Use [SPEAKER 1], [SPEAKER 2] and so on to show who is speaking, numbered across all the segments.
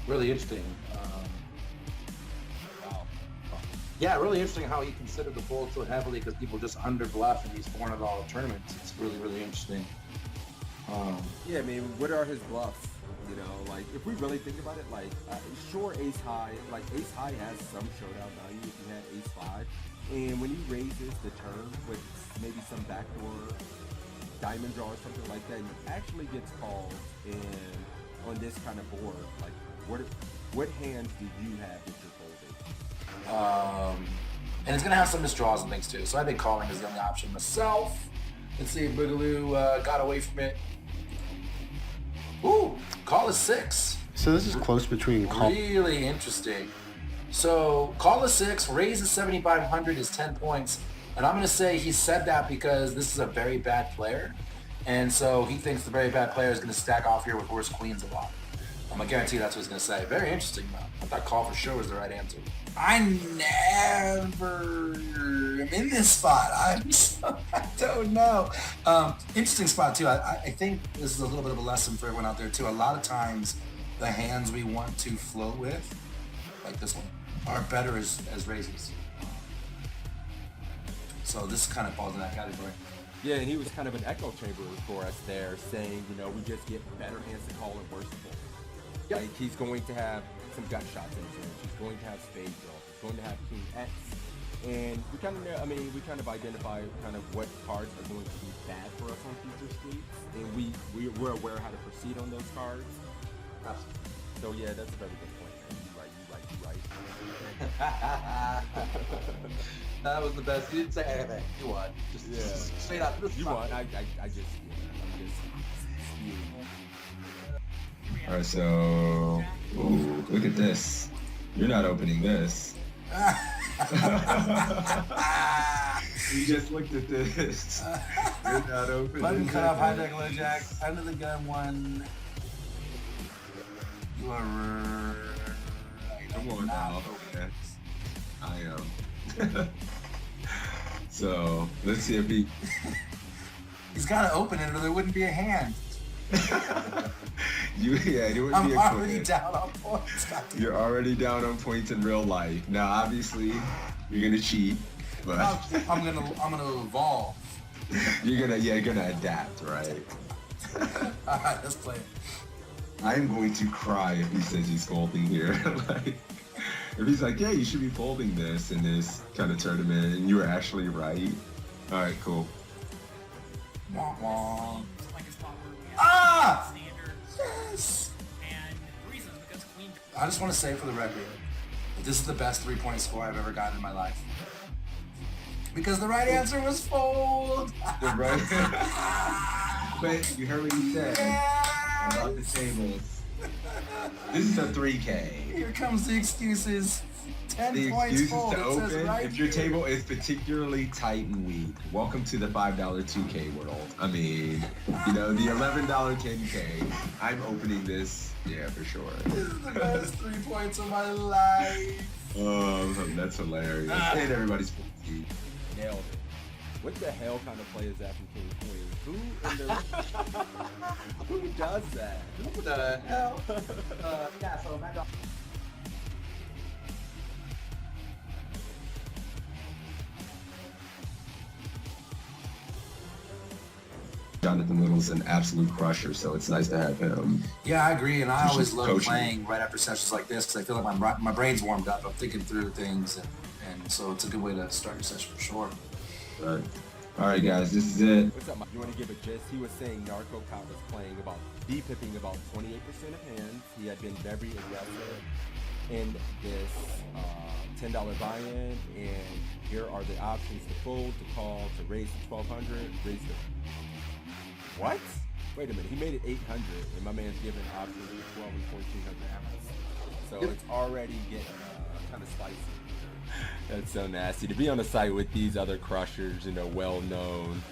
[SPEAKER 1] Really interesting.
[SPEAKER 2] Wow.
[SPEAKER 1] Yeah, really interesting how he considered the fold so heavily because people just under bluff in these $400 tournaments. It's really, really interesting.
[SPEAKER 2] Yeah, I mean, what are his bluffs? You know, like if we really think about it, like sure, ace high, like ace high has some showdown value if you had ace five, and when he raises the turn with maybe some backdoor diamond draw or something like that, he actually gets called. And on this kind of board, like what hands do you have that you're folding?
[SPEAKER 3] And it's gonna have some misdraws and things too. So I think calling is the only option myself. Let's see if Boogaloo got away from it. Ooh, call is 6.
[SPEAKER 4] So this is close between call.
[SPEAKER 3] Really interesting. So call is 6, raise is 7,500 is 10 points. And I'm gonna say he said that because this is a very bad player. And so he thinks the very bad player is gonna stack off here with worse queens a lot. I'm gonna guarantee that's what he's gonna say. Very interesting though. I thought call for sure was the right answer. I never am in this spot. I don't know. Interesting spot too. I think this is a little bit of a lesson for everyone out there too. A lot of times the hands we want to float with, like this one, are better as raises. So this kind of falls in that category.
[SPEAKER 2] Yeah, and he was kind of an echo chamber for us there, saying, you know, we just get better hands to call and worse to fold.
[SPEAKER 3] Yep.
[SPEAKER 2] Like he's going to have some gut shots in his range. He's going to have spade draw. He's going to have king X. And we kind of, I mean, we kind of identify kind of what cards are going to be bad for us on future streets, and we're aware how to proceed on those cards.
[SPEAKER 1] Absolutely.
[SPEAKER 2] So yeah, that's a very good point, man. You right.
[SPEAKER 1] That was the best. You didn't say anything. You won. Just straight up.
[SPEAKER 2] You won. I'm just spewing.
[SPEAKER 5] All right, so ooh, look at this. You're not opening this. We just looked at this. You're not opening.
[SPEAKER 3] Button cut off, hijack, low jack, under the gun one. You are right.
[SPEAKER 5] Come on now. Okay. I am. So let's see if he.
[SPEAKER 3] He's got to open it, or there wouldn't be a hand.
[SPEAKER 5] It wouldn't
[SPEAKER 3] I'm
[SPEAKER 5] be a
[SPEAKER 3] already
[SPEAKER 5] coin.
[SPEAKER 3] down on points.
[SPEAKER 5] You're already down on points in real life. Now, obviously, you're gonna cheat, but
[SPEAKER 3] I'm gonna evolve.
[SPEAKER 5] you're gonna adapt, right?
[SPEAKER 3] All right, let's play it.
[SPEAKER 5] I'm going to cry if he says he's folding here. Like, if he's like, yeah, you should be folding this in this kind of tournament, and you were actually right. All right, cool.
[SPEAKER 3] Wah, wah.
[SPEAKER 6] Like a spot where we have
[SPEAKER 3] Ah!
[SPEAKER 6] standard,
[SPEAKER 3] Yes.
[SPEAKER 6] and the reason is because queen.
[SPEAKER 3] I just want to say for the record, that this is the best 3-point score I've ever gotten in my life. Because the right answer was fold.
[SPEAKER 5] Right? But you heard what he said about the tables. This is a 3K.
[SPEAKER 3] Here comes the excuses. 10
[SPEAKER 5] The
[SPEAKER 3] points
[SPEAKER 5] excuses
[SPEAKER 3] fold.
[SPEAKER 5] to
[SPEAKER 3] It says
[SPEAKER 5] open
[SPEAKER 3] right
[SPEAKER 5] if your
[SPEAKER 3] here.
[SPEAKER 5] table is particularly tight and weak. Welcome to the $5 2K world. I mean, the $11 10K. I'm opening this, yeah, for sure.
[SPEAKER 3] This is the best 3 points of my life.
[SPEAKER 5] That's hilarious. And everybody's
[SPEAKER 2] Nailed it. What the hell kind of play is that from King Queen? Who does that?
[SPEAKER 1] Who the hell? Yeah, so Mad Dog.
[SPEAKER 5] Jonathan Little's an absolute crusher, so it's nice to have him.
[SPEAKER 3] Yeah, I agree, and I
[SPEAKER 5] He's
[SPEAKER 3] always
[SPEAKER 5] just
[SPEAKER 3] love
[SPEAKER 5] coaching.
[SPEAKER 3] playing right after sessions like this because I feel like my brain's warmed up. I'm thinking through things, and so it's a good way to start your session for sure.
[SPEAKER 5] But, all right, guys, this is it.
[SPEAKER 2] What's up, Mike? You want to give a gist? He was saying Narco Cop was playing about D-pipping about 28% of hands. He had been very aggressive in this $10 buy-in, and here are the options to fold, to call, to raise to 1,200, raise to... What? Wait a minute, he made it 800, and my man's giving options to 12 and 1,400 ounces. So it's already getting kind of spicy. That's so nasty. To be on the site with these other crushers, well-known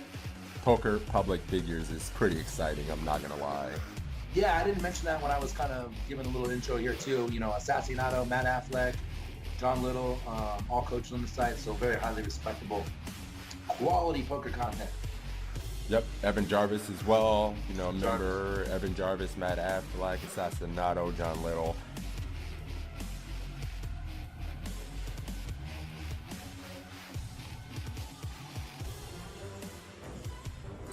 [SPEAKER 2] poker public figures is pretty exciting, I'm not gonna lie.
[SPEAKER 1] Yeah, I didn't mention that when I was kind of giving a little intro here too. Assassinato, Matt Affleck, John Little, all coaches on the site, so very highly respectable, quality poker content.
[SPEAKER 2] Yep, Evan Jarvis as well. Remember Evan Jarvis, Matt Affleck, Assassinato, John Little.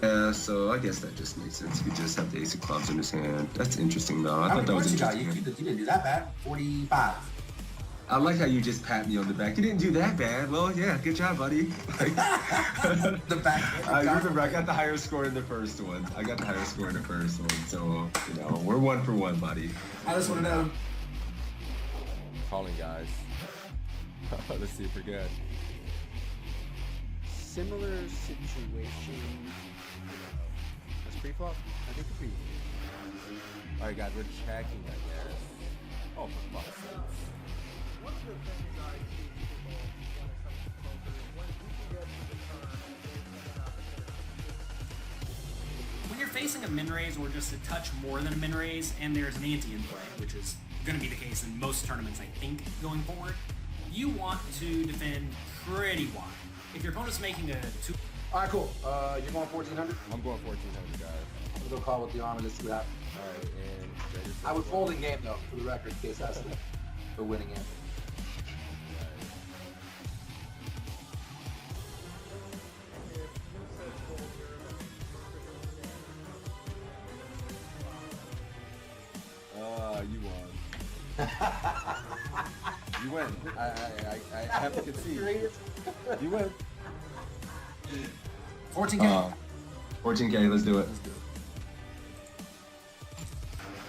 [SPEAKER 5] Yeah, so I guess that just makes sense. He just have the ace of clubs in his hand. That's interesting, though. I
[SPEAKER 1] How
[SPEAKER 5] thought
[SPEAKER 1] many
[SPEAKER 5] that was
[SPEAKER 1] points you got?
[SPEAKER 5] interesting.
[SPEAKER 1] You didn't do that bad. 45.
[SPEAKER 5] I like how you just pat me on the back. You didn't do that bad. Well, yeah, good job, buddy. Like,
[SPEAKER 1] The back.
[SPEAKER 5] I remember I got the higher score in the first one. So, you know, we're 1 for 1, buddy.
[SPEAKER 1] I just want to know.
[SPEAKER 2] Calling, guys. Let's see if we're good.
[SPEAKER 4] Similar situation. That's pre-flop? I think pre.
[SPEAKER 2] All right, guys, we're checking, I guess. Oh, for fuck's sake.
[SPEAKER 7] One of the things I see people when it comes to poker is when you can get to the turn, there's an opportunity.
[SPEAKER 6] When you're facing a min raise or just a touch more than a min raise, and there's an ante in play, which is going to be the case in most tournaments, I think, going forward, you want to defend pretty wide. If your opponent's making a 2.
[SPEAKER 1] All right, cool. You're going 1,400.
[SPEAKER 2] I'm going 1,400, guys.
[SPEAKER 1] I'm gonna go call with the honor to see that.
[SPEAKER 2] All right, and
[SPEAKER 1] I would fold in game though, for the record, in case that's the winning it.
[SPEAKER 2] You won. You win. I have to concede. You win.
[SPEAKER 1] 14K.
[SPEAKER 5] 14K, let's do it.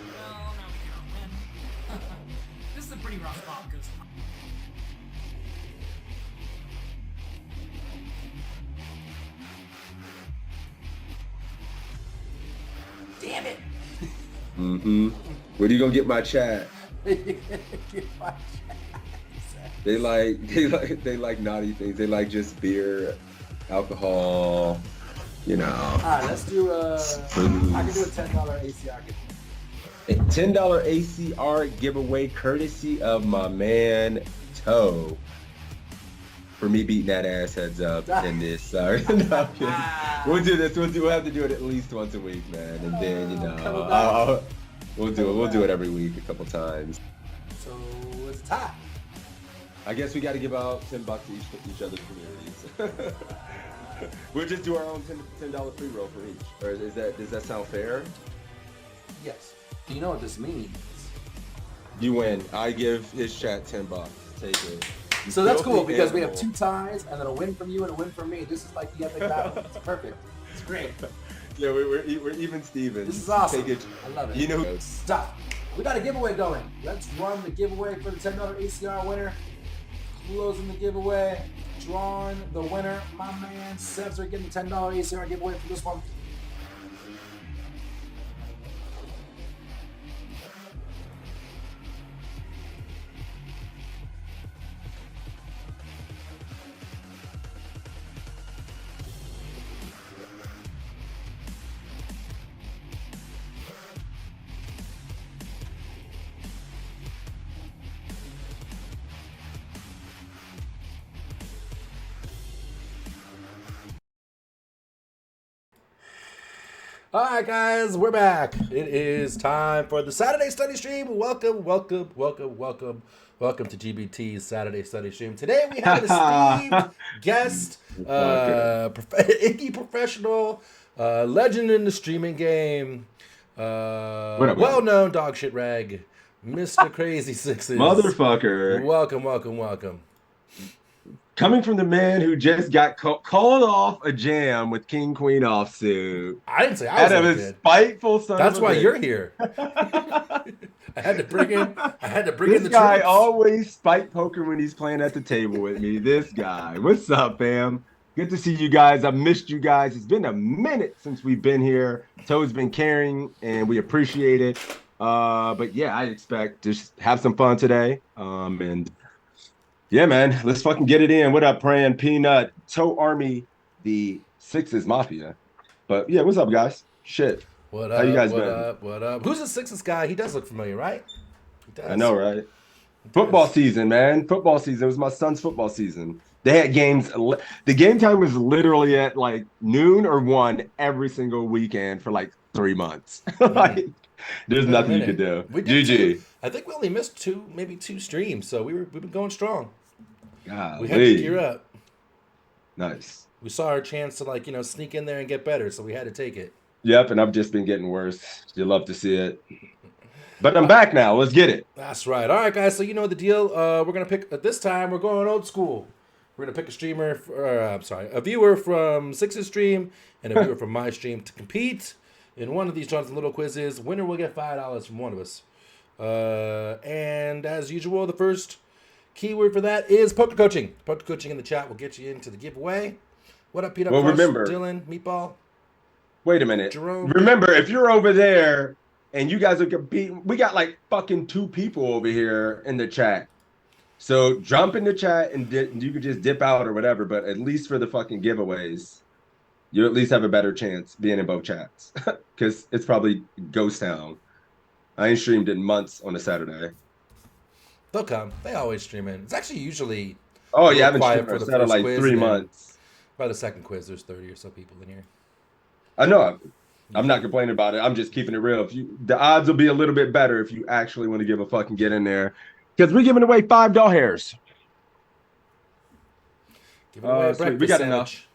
[SPEAKER 6] Well, no, we can't win. This is a pretty rough spot because damn it.
[SPEAKER 5] Mm-hmm. Where do you gonna get my chat? They like naughty things. They like just beer, alcohol, you know.
[SPEAKER 1] All right, let's do I can do a $10 ACR.
[SPEAKER 5] $10 ACR giveaway courtesy of my man Toe. For me beating that ass heads up in this. Sorry. No, I'm kidding. We'll do this. We'll have to do it at least once a week, man. And then, you know, we'll do it. We'll do it every week a couple times.
[SPEAKER 1] So it's a tie.
[SPEAKER 5] I guess we got to give out $10 to each other's communities. We'll just do our own $10 free roll for each. Or does that sound fair?
[SPEAKER 1] Yes. Do you know what this means?
[SPEAKER 5] You win. I give his chat $10. Take it. You
[SPEAKER 1] So that's cool
[SPEAKER 5] filthy
[SPEAKER 1] because we have
[SPEAKER 5] animal.
[SPEAKER 1] 2 ties and then a win from you and a win from me. This is like the epic battle. It's perfect. It's great.
[SPEAKER 5] Yeah, we're even Stevens.
[SPEAKER 1] This is awesome.
[SPEAKER 5] Take it.
[SPEAKER 1] I love it.
[SPEAKER 5] You know.
[SPEAKER 1] Stop. We got a giveaway going. Let's run the giveaway for the $10 ACR winner. Closing the giveaway. Drawing the winner. My man Sebs are getting the $10 ACR giveaway for this one. All right, guys, we're back. It is time for the Saturday study stream. Welcome to GBT's Saturday study stream. Today we have an esteemed guest, indie professional, legend in the streaming game, well-known dog shit rag, Mr. Crazy Sixes.
[SPEAKER 5] Motherfucker.
[SPEAKER 1] Welcome.
[SPEAKER 5] Coming from the man who just got called off a jam with King Queen offsuit.
[SPEAKER 1] I didn't say I was
[SPEAKER 5] Out of
[SPEAKER 1] that
[SPEAKER 5] a
[SPEAKER 1] good.
[SPEAKER 5] spiteful son
[SPEAKER 1] That's
[SPEAKER 5] of a
[SPEAKER 1] why
[SPEAKER 5] bitch.
[SPEAKER 1] you're here. I had to bring in
[SPEAKER 5] This
[SPEAKER 1] the
[SPEAKER 5] guy
[SPEAKER 1] troops.
[SPEAKER 5] always spite poker when he's playing at the table with me. This guy. What's up, fam? Good to see you guys. I missed you guys. It's been a minute since we've been here. Toe's been carrying, and we appreciate it. But yeah, I expect to just have some fun today. And yeah, man, let's fucking get it in. What up, Praying Peanut, Toe Army, the Sixes Mafia. But yeah, what's up, guys? Shit.
[SPEAKER 1] What up?
[SPEAKER 5] How you guys
[SPEAKER 1] what
[SPEAKER 5] been?
[SPEAKER 1] up? What up? Who's the Sixers guy? He does look familiar, right? He does.
[SPEAKER 5] I know, right? Football season, man. Football season. It was my son's football season. They had games. The game time was literally at like noon or 1 every single weekend for like 3 months. Like, there's nothing you could do.
[SPEAKER 1] We did
[SPEAKER 5] GG.
[SPEAKER 1] too. I think we only missed maybe two streams, so we've been going strong.
[SPEAKER 5] God,
[SPEAKER 1] We had to gear up.
[SPEAKER 5] Nice.
[SPEAKER 8] We saw our chance to like, sneak in there and get better, so we had to take it.
[SPEAKER 5] Yep, and I've just been getting worse. You love to see it. But I'm back now. Let's get it.
[SPEAKER 8] That's right. All right, guys. So you know the deal. We're gonna pick this time. We're going old school. We're gonna pick a streamer. A viewer from Six's stream and a viewer from my stream to compete in one of these Jonathan Little quizzes. Winner will get $5 from one of us. And as usual, the first keyword for that is poker coaching. Poker coaching in the chat will get you into the giveaway. What up, Pete?
[SPEAKER 5] Well, remember,
[SPEAKER 8] Dylan, Meatball.
[SPEAKER 5] Wait a minute.
[SPEAKER 8] Jerome.
[SPEAKER 5] Remember, if you're over there and you guys are competing, we got like fucking 2 people over here in the chat. So jump in the chat and you could just dip out or whatever. But at least for the fucking giveaways, you at least have a better chance being in both chats because it's probably ghost town. I ain't streamed in months on a Saturday.
[SPEAKER 8] They'll come. They always stream in. It's actually usually
[SPEAKER 5] Oh yeah, I haven't
[SPEAKER 8] quiet
[SPEAKER 5] streamed
[SPEAKER 8] for
[SPEAKER 5] for
[SPEAKER 8] the
[SPEAKER 5] Saturday
[SPEAKER 8] first
[SPEAKER 5] like
[SPEAKER 8] quiz,
[SPEAKER 5] 3
[SPEAKER 8] and then
[SPEAKER 5] months.
[SPEAKER 8] by the second quiz, there's 30 or so people in here.
[SPEAKER 5] I know. I'm not complaining about it. I'm just keeping it real. The odds will be a little bit better if you actually want to give a fuck and get in there, because we're giving away $5 hairs.
[SPEAKER 8] Giving away a
[SPEAKER 5] Sweet.
[SPEAKER 8] breakfast
[SPEAKER 5] We got
[SPEAKER 8] sandwich.
[SPEAKER 5] enough.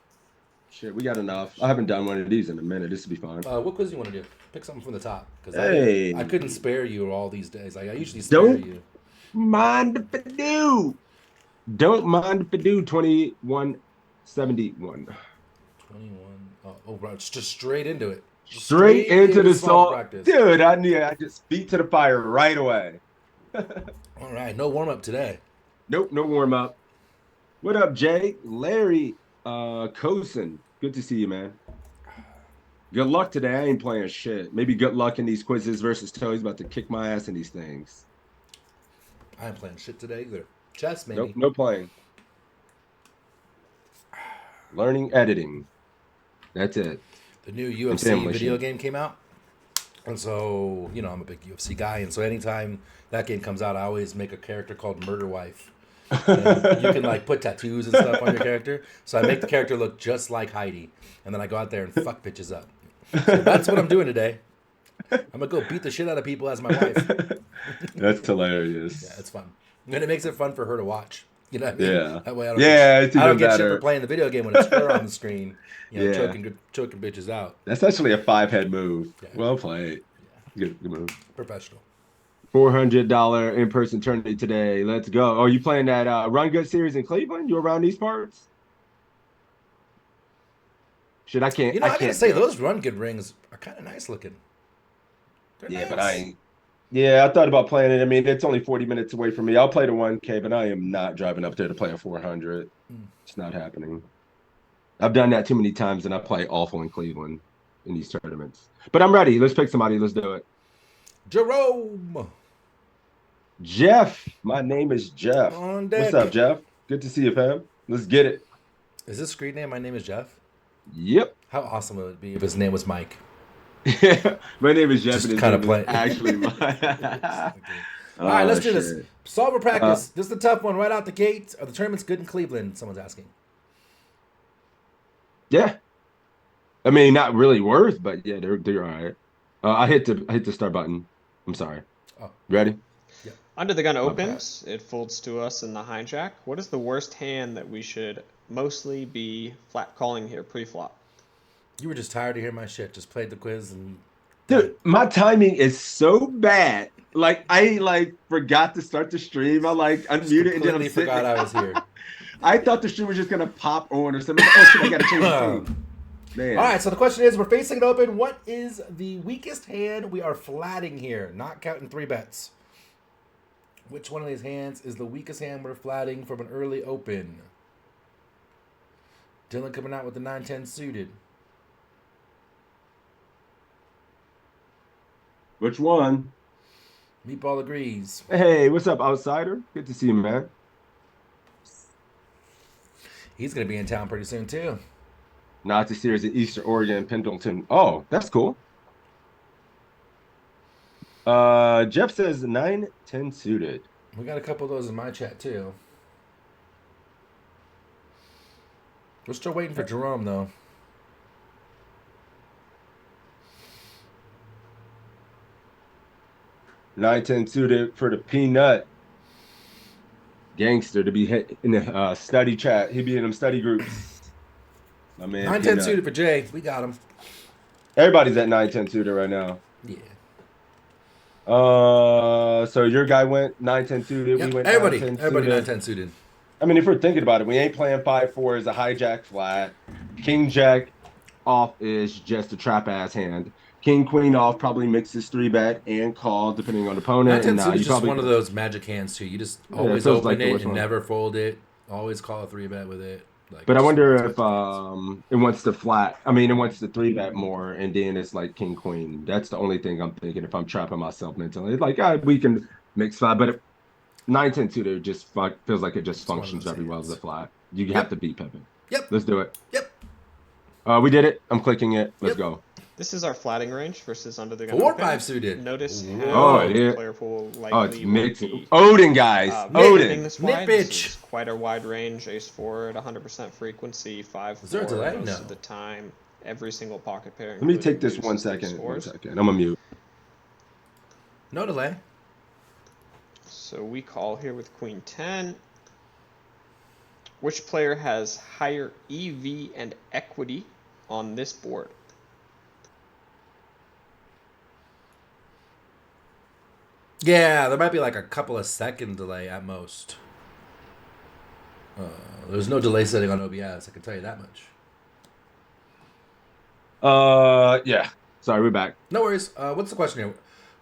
[SPEAKER 5] Shit, we got enough. I haven't done one of these in a minute. This will be fun.
[SPEAKER 8] What quiz do you want to do? Pick something from the top. Because
[SPEAKER 5] Hey.
[SPEAKER 8] I couldn't spare you all these days. Like, I usually spare
[SPEAKER 5] Don't
[SPEAKER 8] you.
[SPEAKER 5] mind if I do. Don't mind if I do. 2171.
[SPEAKER 8] 21. Oh, right. Just straight into it.
[SPEAKER 5] Straight into the salt.
[SPEAKER 8] practice.
[SPEAKER 5] Dude, I just feet to the fire right away.
[SPEAKER 8] All right. No warm up today.
[SPEAKER 5] Nope, no warm up. What up, Jay? Larry Cosin. Good to see you, man. Good luck today. I ain't playing shit. Maybe good luck in these quizzes versus Toe. He's about to kick my ass in these things.
[SPEAKER 8] I ain't playing shit today either. Chess, maybe.
[SPEAKER 5] Nope, no playing. Learning editing. That's it.
[SPEAKER 8] The new UFC
[SPEAKER 5] family
[SPEAKER 8] video
[SPEAKER 5] shit.
[SPEAKER 8] game came out. And so, I'm a big UFC guy. And so anytime that game comes out, I always make a character called Murder Wife. And you can like put tattoos and stuff on your character. So I make the character look just like Heidi. And then I go out there and fuck bitches up. So that's what I'm doing today. I'm going to go beat the shit out of people as my wife.
[SPEAKER 5] That's hilarious.
[SPEAKER 8] Yeah, it's fun. And it makes it fun for her to watch. You know what I mean?
[SPEAKER 5] Yeah.
[SPEAKER 8] That way I don't
[SPEAKER 5] It's
[SPEAKER 8] I don't
[SPEAKER 5] even
[SPEAKER 8] get shit
[SPEAKER 5] better.
[SPEAKER 8] for playing the video game when it's her on the screen.
[SPEAKER 5] Yeah.
[SPEAKER 8] Choking bitches out.
[SPEAKER 5] That's actually a 5-head move.
[SPEAKER 8] Yeah.
[SPEAKER 5] Well played. Good move.
[SPEAKER 8] Professional.
[SPEAKER 5] $400 in-person tournament today. Let's go. Oh, you playing that Run Good series in Cleveland? You around these parts? Shit, I can't.
[SPEAKER 8] I
[SPEAKER 5] can't
[SPEAKER 8] gotta say,
[SPEAKER 5] go.
[SPEAKER 8] those Run Good rings are kind of nice looking. They're
[SPEAKER 5] Yeah,
[SPEAKER 8] nice.
[SPEAKER 5] but I ain't. Yeah, I thought about playing it. I mean, it's only 40 minutes away from me. I'll play the 1K, but I am not driving up there to play a 400. It's not happening. I've done that too many times, and I play awful in Cleveland in these tournaments. But I'm ready. Let's pick somebody. Let's do it.
[SPEAKER 8] Jerome.
[SPEAKER 5] Jeff. My name is Jeff.
[SPEAKER 8] On deck.
[SPEAKER 5] What's up, Jeff? Good to see you, fam. Let's get it.
[SPEAKER 8] Is this screen name? My name is Jeff.
[SPEAKER 5] Yep.
[SPEAKER 8] How awesome would it be if his name was Mike?
[SPEAKER 5] My name is Jeff.
[SPEAKER 8] Just
[SPEAKER 5] and his
[SPEAKER 8] kinda
[SPEAKER 5] name is
[SPEAKER 8] play-
[SPEAKER 5] actually mine.
[SPEAKER 8] All right, let's do
[SPEAKER 5] shit.
[SPEAKER 8] this. Solver practice. This is the tough one right out the gate. Are the tournaments good in Cleveland? Someone's asking.
[SPEAKER 5] Yeah. I mean, not really worth, but yeah, they're all right. I hit the start button. I'm sorry.
[SPEAKER 8] Oh.
[SPEAKER 5] Ready?
[SPEAKER 9] Under the gun
[SPEAKER 5] Okay.
[SPEAKER 9] opens, it folds to us in the hijack. What is the worst hand that we should mostly be flat calling here pre-flop?
[SPEAKER 8] You were just tired to hear my shit. Just played the quiz and
[SPEAKER 5] Dude, my timing is so bad. Like I forgot to start the stream. I unmuted and then
[SPEAKER 8] completely
[SPEAKER 5] I'm sitting.
[SPEAKER 8] forgot I was here.
[SPEAKER 5] I thought the stream was just gonna pop on or something. Oh shit, I gotta change the thing. Man.
[SPEAKER 8] All right, so the question is, we're facing it open. What is the weakest hand we are flatting here? Not counting 3 bets. Which one of these hands is the weakest hand we're flatting from an early open? Dylan coming out with the 9-10 suited.
[SPEAKER 5] Which one?
[SPEAKER 8] Meatball agrees.
[SPEAKER 5] Hey, what's up, outsider? Good to see you, man.
[SPEAKER 8] He's going to be in town pretty soon, too.
[SPEAKER 5] Nazi series in Eastern Oregon, Pendleton. Oh, that's cool. Jeff says 9-10 suited.
[SPEAKER 8] We got a couple of those in my chat, too. We're still waiting for Jerome, though.
[SPEAKER 5] 9-10 suited for the peanut gangster to be in the study chat. He'd be in them study groups. My man.
[SPEAKER 8] 9-10
[SPEAKER 5] Peanut.
[SPEAKER 8] suited for Jay. We got him.
[SPEAKER 5] Everybody's at 9-10 suited right now.
[SPEAKER 8] Yeah.
[SPEAKER 5] So your guy went 9-10 suited.
[SPEAKER 8] Yep.
[SPEAKER 5] We went
[SPEAKER 8] Everybody
[SPEAKER 5] 9-10 suited.
[SPEAKER 8] 9-10 suited.
[SPEAKER 5] I mean, if we're thinking about it, we ain't playing 5-4 as a hijack flat. King Jack off is just a trap ass hand. King Queen off probably mixes 3-bet and call depending on opponent.
[SPEAKER 8] 9-10
[SPEAKER 5] And
[SPEAKER 8] suited
[SPEAKER 5] you
[SPEAKER 8] is just
[SPEAKER 5] probably
[SPEAKER 8] one of those magic hands too. You just
[SPEAKER 5] Yeah,
[SPEAKER 8] always
[SPEAKER 5] feels
[SPEAKER 8] open
[SPEAKER 5] like the
[SPEAKER 8] it
[SPEAKER 5] worst
[SPEAKER 8] and
[SPEAKER 5] one.
[SPEAKER 8] never fold it. Always call a 3-bet with it. Like,
[SPEAKER 5] But I
[SPEAKER 8] it's
[SPEAKER 5] wonder
[SPEAKER 8] just
[SPEAKER 5] if
[SPEAKER 8] magic hands.
[SPEAKER 5] it wants to flat. I mean, it wants to 3-bet more, and then it's like King Queen. That's the only thing I'm thinking if I'm trapping myself mentally. It's like we can mix 5, but 9-10 suited just feels like it just
[SPEAKER 8] It's one of
[SPEAKER 5] functions
[SPEAKER 8] those
[SPEAKER 5] very well as
[SPEAKER 8] hands.
[SPEAKER 5] a flat. You
[SPEAKER 8] Yep.
[SPEAKER 5] have to beat Pippin.
[SPEAKER 8] Yep.
[SPEAKER 5] Let's do it.
[SPEAKER 8] Yep.
[SPEAKER 5] We did it. I'm clicking it. Let's
[SPEAKER 8] Yep.
[SPEAKER 5] go.
[SPEAKER 9] This is our flatting range versus under the gun.
[SPEAKER 8] 4-5 suited.
[SPEAKER 9] Notice
[SPEAKER 8] Whoa.
[SPEAKER 9] how
[SPEAKER 5] Oh,
[SPEAKER 9] the
[SPEAKER 5] yeah.
[SPEAKER 9] player pool likely
[SPEAKER 5] Oh, it's
[SPEAKER 9] will
[SPEAKER 5] mixing.
[SPEAKER 9] be
[SPEAKER 5] Odin, guys.
[SPEAKER 9] opening
[SPEAKER 5] Odin.
[SPEAKER 9] this wide.
[SPEAKER 8] Nip
[SPEAKER 9] This
[SPEAKER 8] itch.
[SPEAKER 9] is quite a wide range. Ace 4 at 100% frequency. 5
[SPEAKER 8] Is there a delay?
[SPEAKER 9] most
[SPEAKER 8] No.
[SPEAKER 9] of the time. Every single pocket pair.
[SPEAKER 5] Let me
[SPEAKER 9] including
[SPEAKER 5] take this
[SPEAKER 9] deuces,
[SPEAKER 5] 1
[SPEAKER 9] ace
[SPEAKER 5] second. 1
[SPEAKER 9] fours.
[SPEAKER 5] second. I'm a mute.
[SPEAKER 8] No delay.
[SPEAKER 9] So we call here with Queen 10. Which player has higher EV and equity on this board?
[SPEAKER 8] Yeah, there might be like a couple of second delay at most. There's no delay setting on OBS. I can tell you that much.
[SPEAKER 5] Yeah. Sorry, we're back.
[SPEAKER 8] No worries. What's the question here?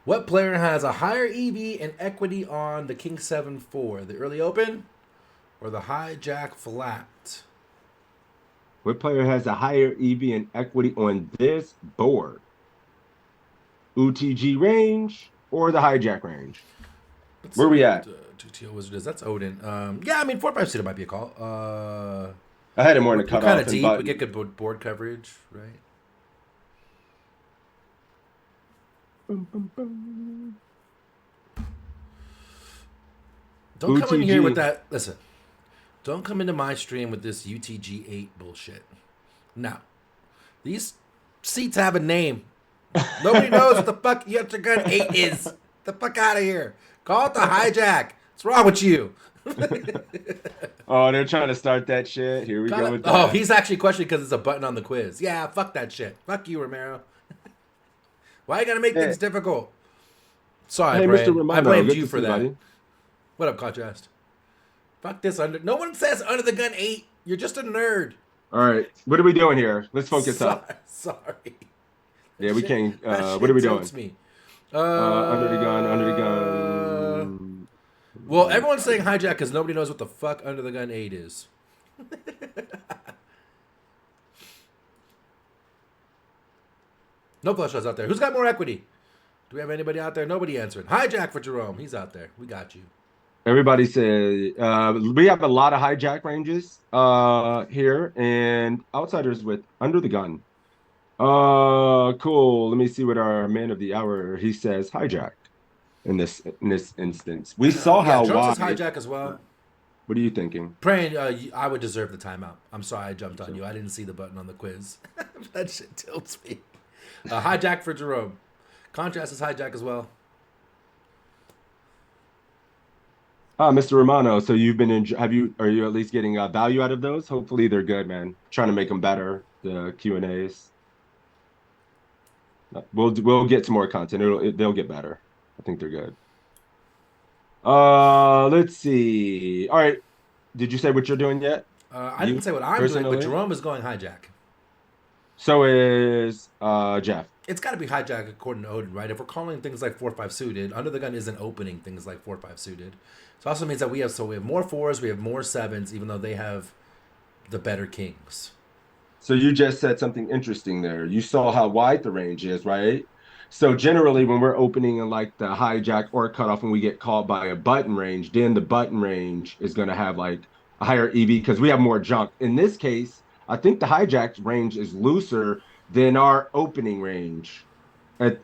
[SPEAKER 8] What player has a higher EV and equity on the King 7-4? The early open or the hijack flat?
[SPEAKER 5] What player has a higher EV and equity on this board? UTG range or the hijack range?
[SPEAKER 8] Let's
[SPEAKER 5] Where
[SPEAKER 8] see
[SPEAKER 5] we
[SPEAKER 8] what,
[SPEAKER 5] at?
[SPEAKER 8] GTO Wizard is. That's Odin. Yeah, I mean 4-5 suited might be a call.
[SPEAKER 5] I had it more in
[SPEAKER 8] We're
[SPEAKER 5] the cutoff.
[SPEAKER 8] kind of
[SPEAKER 5] and
[SPEAKER 8] deep.
[SPEAKER 5] button.
[SPEAKER 8] We get good board coverage, right? Don't come in here
[SPEAKER 5] UTG.
[SPEAKER 8] with that. Listen, don't come into my stream with this UTG 8 bullshit. No. These seats have a name. Nobody knows what the fuck your gun 8 is. The fuck out of here. Call it the hijack. What's wrong with you?
[SPEAKER 5] Oh, they're trying to start that shit. Here we go with that.
[SPEAKER 8] Oh, he's actually questioning because it's a button on the quiz. Yeah, fuck that shit. Fuck you, Romero. Why you gotta make things difficult? Sorry,
[SPEAKER 5] Hey,
[SPEAKER 8] Brian.
[SPEAKER 5] Mr. Romano,
[SPEAKER 8] I blamed
[SPEAKER 5] good
[SPEAKER 8] you
[SPEAKER 5] to
[SPEAKER 8] for
[SPEAKER 5] see
[SPEAKER 8] that.
[SPEAKER 5] buddy.
[SPEAKER 8] What up, Contrast? Fuck this under. No one says under the gun 8. You're just a nerd.
[SPEAKER 5] All right, what are we doing here? Let's focus up.
[SPEAKER 8] Sorry.
[SPEAKER 5] Yeah, we
[SPEAKER 8] Shit-
[SPEAKER 5] can't.
[SPEAKER 8] that
[SPEAKER 5] What are we
[SPEAKER 8] shit
[SPEAKER 5] doing?
[SPEAKER 8] tilts me.
[SPEAKER 5] Under the gun. Under the gun.
[SPEAKER 8] Well, everyone's saying hijack because nobody knows what the fuck under the gun 8 is. No flush shots out there. Who's got more equity? Do we have anybody out there? Nobody answered. Hijack for Jerome. He's out there. We got you.
[SPEAKER 5] Everybody said we have a lot of hijack ranges here, and outsiders with under the gun. Cool. Let me see what our man of the hour. He says hijack. In this instance, we saw how
[SPEAKER 8] Jones
[SPEAKER 5] wide.
[SPEAKER 8] is hijack as well.
[SPEAKER 5] What are you thinking?
[SPEAKER 8] Praying, I would deserve the timeout. I'm sorry I jumped on you. I didn't see the button on the quiz. That shit tilts me. Hijack for Jerome. Contrast is hijack as well.
[SPEAKER 5] Mr. Romano, so you've been are you at least getting value out of those? Hopefully they're good, man. Trying to make them better, the Q&As. We'll get some more content. They'll get better. I think they're good. Let's see. All right. Did you say what you're doing yet?
[SPEAKER 8] I didn't say what I'm doing,
[SPEAKER 5] personally?
[SPEAKER 8] but Jerome is going hijack.
[SPEAKER 5] So is Jeff.
[SPEAKER 8] It's got to be hijack according to Odin, right? If we're calling things like 4-5 suited, under the gun isn't opening things like 4-5 suited. So it also means that we have more 4s, we have more 7s, even though they have the better kings.
[SPEAKER 5] So you just said something interesting there. You saw how wide the range is, right? So generally when we're opening in like the hijack or cutoff and we get called by a button range, then the button range is going to have like a higher EV because we have more junk. In this case, I think the hijack range is looser than our opening range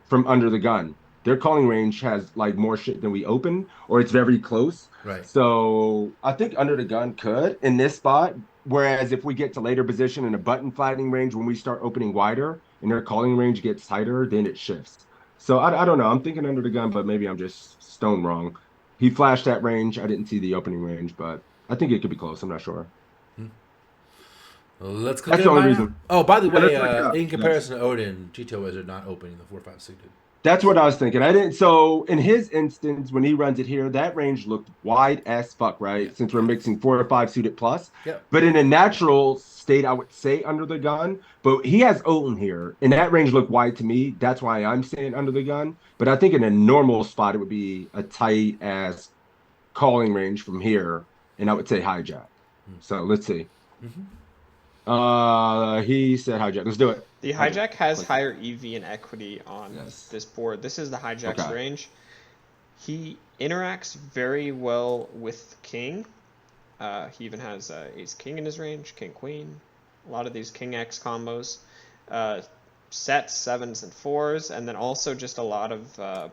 [SPEAKER 5] from under the gun. Their calling range has like more shit than we open, or it's very close.
[SPEAKER 8] Right.
[SPEAKER 5] So I think under the gun could in this spot. Whereas if we get to later position in a button flattening range, when we start opening wider and their calling range gets tighter, then it shifts. So I don't know. I'm thinking under the gun, but maybe I'm just stone wrong. He flashed that range. I didn't see the opening range, but I think it could be close. I'm not sure.
[SPEAKER 8] Let's click
[SPEAKER 5] That's
[SPEAKER 8] it
[SPEAKER 5] the only
[SPEAKER 8] by now.
[SPEAKER 5] reason.
[SPEAKER 8] Oh, by the
[SPEAKER 5] Yeah,
[SPEAKER 8] way,
[SPEAKER 5] let's look it up.
[SPEAKER 8] in
[SPEAKER 5] Yes.
[SPEAKER 8] comparison to Odin, GTO is not opening the 4-5 suited.
[SPEAKER 5] That's what I was thinking. I didn't. So in his instance, when he runs it here, that range looked wide as fuck, right?
[SPEAKER 8] Yeah.
[SPEAKER 5] Since we're mixing 4 or 5 suited plus.
[SPEAKER 8] Yep.
[SPEAKER 5] But in a natural state, I would say under the gun. But he has Odin here, and that range looked wide to me. That's why I'm saying under the gun. But I think in a normal spot, it would be a tight ass calling range from here, and I would say hijack. So let's see. He said hijack. Let's do it.
[SPEAKER 9] The hijack has higher EV and equity on
[SPEAKER 5] Yes.
[SPEAKER 9] this board. This is the hijack's
[SPEAKER 5] Okay.
[SPEAKER 9] range. He interacts very well with king. He even has ace king in his range, king queen. A lot of these king x combos. Sets, 7s and 4s, and then also just a lot of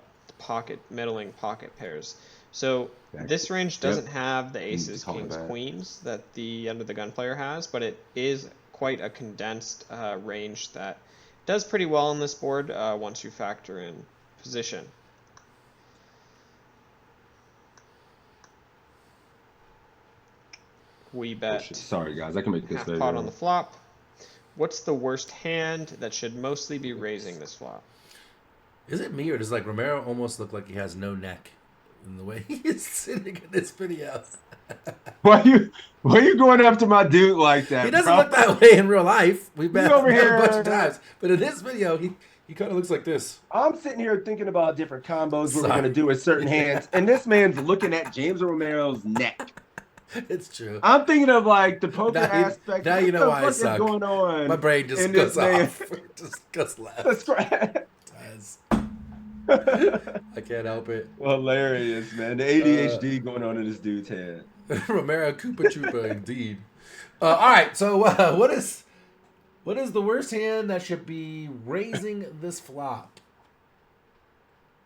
[SPEAKER 9] middling pocket pairs. So this range doesn't have the aces,
[SPEAKER 5] call it
[SPEAKER 9] kings,
[SPEAKER 5] that.
[SPEAKER 9] queens that the under the gun player has, but it is quite a condensed range that does pretty well on this board once you factor in position. We bet
[SPEAKER 5] Sorry, guys. I can make this
[SPEAKER 9] half
[SPEAKER 5] video.
[SPEAKER 9] pot on the flop. What's the worst hand that should mostly be raising this flop?
[SPEAKER 8] Is it me or does like Romero almost look like he has no neck in the way he's sitting in this video?
[SPEAKER 5] Why you going after my dude like that?
[SPEAKER 8] He doesn't
[SPEAKER 5] bro?
[SPEAKER 8] look that way in real life. We've met
[SPEAKER 5] over
[SPEAKER 8] him a bunch
[SPEAKER 5] here.
[SPEAKER 8] of times, but in this video, he kind of looks like this.
[SPEAKER 5] I'm sitting here thinking about different combos what we're
[SPEAKER 8] Sorry.
[SPEAKER 5] gonna do with certain hands, and this man's looking at James Romero's neck.
[SPEAKER 8] It's true.
[SPEAKER 5] I'm thinking of like the poker
[SPEAKER 8] Now you-
[SPEAKER 5] aspect.
[SPEAKER 8] now you
[SPEAKER 5] What
[SPEAKER 8] know
[SPEAKER 5] the
[SPEAKER 8] why I
[SPEAKER 5] fuck is
[SPEAKER 8] suck.
[SPEAKER 5] going on?
[SPEAKER 8] My brain just
[SPEAKER 5] in
[SPEAKER 8] goes
[SPEAKER 5] this man?
[SPEAKER 8] off. Just goes left.
[SPEAKER 5] That's right.
[SPEAKER 8] Guys. I can't help it.
[SPEAKER 5] Hilarious, man. The ADHD going on in this dude's head.
[SPEAKER 8] Romero Koopa Troopa, indeed. All right, so what is the worst hand that should be raising this flop?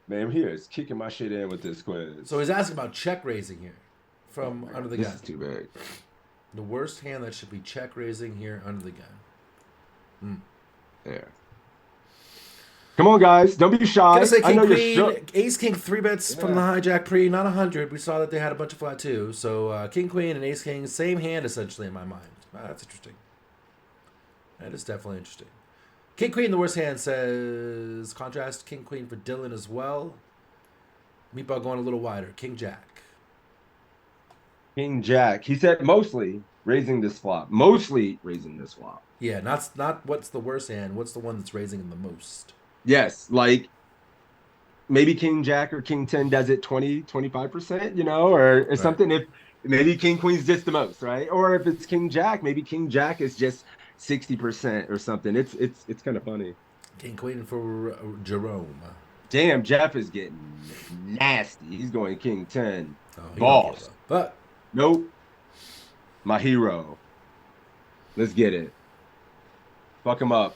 [SPEAKER 5] Man, I'm here. It's kicking my shit in with this quiz.
[SPEAKER 8] So he's asking about check raising here from under the
[SPEAKER 5] this
[SPEAKER 8] gun.
[SPEAKER 5] is too big.
[SPEAKER 8] The worst hand that should be check raising here under the gun.
[SPEAKER 5] There. Come on, guys. Don't be shy.
[SPEAKER 8] Gonna say
[SPEAKER 5] I know
[SPEAKER 8] king
[SPEAKER 5] you're
[SPEAKER 8] queen,
[SPEAKER 5] shook.
[SPEAKER 8] ace king 3-bets from the hijack pre, not 100. We saw that they had a bunch of flat too. So king queen and ace king, same hand essentially in my mind. That's interesting. That is definitely interesting. King queen, the worst hand, says contrast king queen for Dylan as well. Meatball going a little wider. King jack.
[SPEAKER 5] King Jack. He said mostly raising this flop. Mostly raising this flop.
[SPEAKER 8] Yeah, not what's the worst hand. What's the one that's raising him the most?
[SPEAKER 5] Yes, like maybe King Jack or King 10 does it 25%, you know, or something. If maybe King Queen's just the most, right? Or if it's King Jack, maybe King Jack is just 60% or something. It's kind of funny.
[SPEAKER 8] King queen for Jerome.
[SPEAKER 5] Damn, Jeff is getting nasty. He's going King 10.
[SPEAKER 8] Oh, he
[SPEAKER 5] Boss.
[SPEAKER 8] don't give up. But
[SPEAKER 5] Nope. My hero. Let's get it. Fuck him up.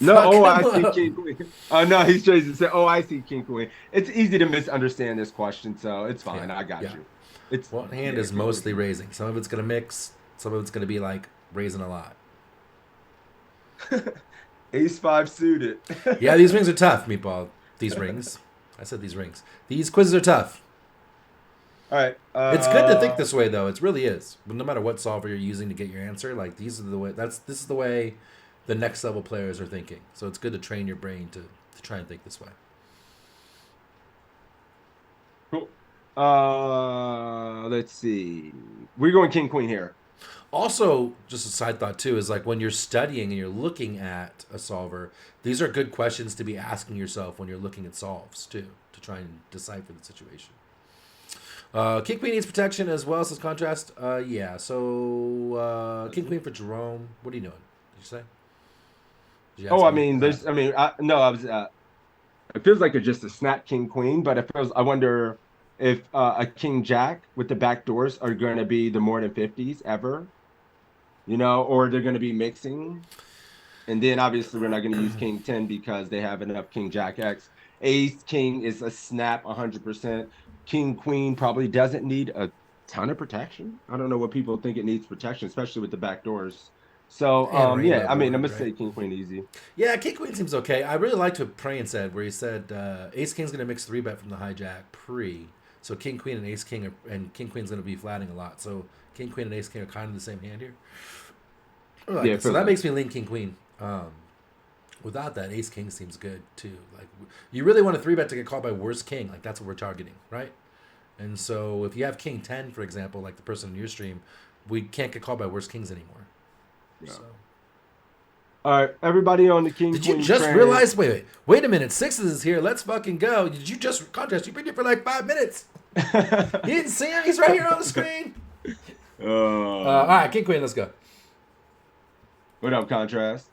[SPEAKER 5] No,
[SPEAKER 8] Fuck
[SPEAKER 5] oh, I
[SPEAKER 8] him
[SPEAKER 5] see
[SPEAKER 8] up.
[SPEAKER 5] King Queen. Oh, no, he's trying to say, oh, I see King Queen. It's easy to misunderstand this question, so it's fine.
[SPEAKER 8] Yeah,
[SPEAKER 5] I got
[SPEAKER 8] yeah.
[SPEAKER 5] you. It's
[SPEAKER 8] what hand is mostly raising? Some of it's gonna mix. Some of it's gonna be like raising a lot.
[SPEAKER 5] Ace 5 suited.
[SPEAKER 8] Yeah, these rings are tough, Meatball. These rings. I said these rings. These quizzes are tough.
[SPEAKER 5] All right.
[SPEAKER 8] It's good to think this way, though. It really is. But no matter what solver you're using to get your answer, like these are the way. This is the way the next level players are thinking. So it's good to train your brain to try and think this way.
[SPEAKER 5] Cool. Let's see. We're going King Queen here.
[SPEAKER 8] Also, just a side thought too is like when you're studying and you're looking at a solver, these are good questions to be asking yourself when you're looking at solves too, to try and decipher the situation. King Queen needs protection as well as his contrast. Yeah. So King Queen for Jerome. What are you doing? Did you say? Did you ask
[SPEAKER 5] Oh, I
[SPEAKER 8] me?
[SPEAKER 5] mean, there's. I mean, no. I was. It feels like it's just a snap King Queen, but it feels. I wonder if a King Jack with the back doors are going to be the more than 50s ever, you know, or they're going to be mixing. And then obviously we're not going to use King 10 because they have enough King Jack X. Ace King is a snap 100%. King Queen probably doesn't need a ton of protection. I don't know what people think it needs protection, especially with the back doors. So yeah, I mean, I'm gonna say King Queen easy.
[SPEAKER 8] Yeah, King Queen seems okay. I really liked what Prayan said, where he said Ace King's gonna mix 3-bet from the hijack pre. So King Queen and Ace King and King Queen's gonna be flatting a lot. So King Queen and Ace King are kind of the same hand here. Like,
[SPEAKER 5] Yeah,
[SPEAKER 8] so that
[SPEAKER 5] fair
[SPEAKER 8] makes me lean king queen. Without that, ace king seems good too. Like you really want a 3-bet to get called by worst king. Like that's what we're targeting, right? And so if you have king 10, for example, like the person in your stream, we can't get called by worst kings anymore.
[SPEAKER 5] Yeah.
[SPEAKER 8] So.
[SPEAKER 5] All right, everybody on the king
[SPEAKER 8] Did you
[SPEAKER 5] queen
[SPEAKER 8] just
[SPEAKER 5] train.
[SPEAKER 8] realize? Wait a minute. Sixes is here. Let's fucking go. Did you just contest? You've been here for like 5 minutes. You didn't see him? He's right here on the screen. All right, king queen. Let's go.
[SPEAKER 5] What up, contrast?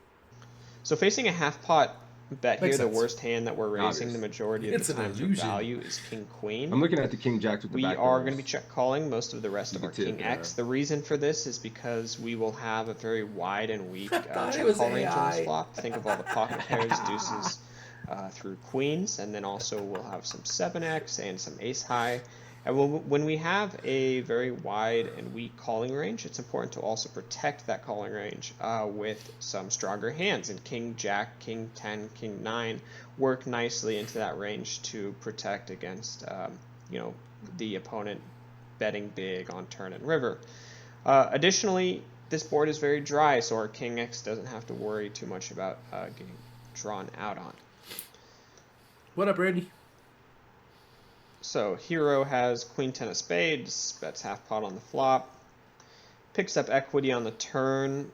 [SPEAKER 9] So facing a half pot bet
[SPEAKER 8] Makes
[SPEAKER 9] here, the
[SPEAKER 8] sense.
[SPEAKER 9] worst hand that we're raising
[SPEAKER 5] Obvious.
[SPEAKER 9] the majority of
[SPEAKER 8] It's
[SPEAKER 9] the
[SPEAKER 8] an
[SPEAKER 9] times with
[SPEAKER 8] illusion.
[SPEAKER 9] value is king queen.
[SPEAKER 5] I'm looking at the king jacks with the
[SPEAKER 9] We
[SPEAKER 5] back
[SPEAKER 9] are
[SPEAKER 5] doors.
[SPEAKER 9] going to be check calling most of the rest
[SPEAKER 5] You
[SPEAKER 9] of our
[SPEAKER 5] can see it
[SPEAKER 9] king
[SPEAKER 5] there.
[SPEAKER 9] X. The reason for this is because we will have a very wide and weak
[SPEAKER 8] thought it
[SPEAKER 9] check
[SPEAKER 8] was
[SPEAKER 9] call range on
[SPEAKER 8] AI.
[SPEAKER 9] this flop. Think of all the pocket pairs, deuces through queens, and then also we'll have some 7x and some ace high. And when we have a very wide and weak calling range, it's important to also protect that calling range with some stronger hands. And king jack, king 10, king 9 work nicely into that range to protect against the opponent betting big on turn and river. Additionally, this board is very dry, so our king X doesn't have to worry too much about getting drawn out on.
[SPEAKER 8] What up, Randy?
[SPEAKER 9] So hero has queen 10 of spades, bets half pot on the flop, picks up equity on the turn.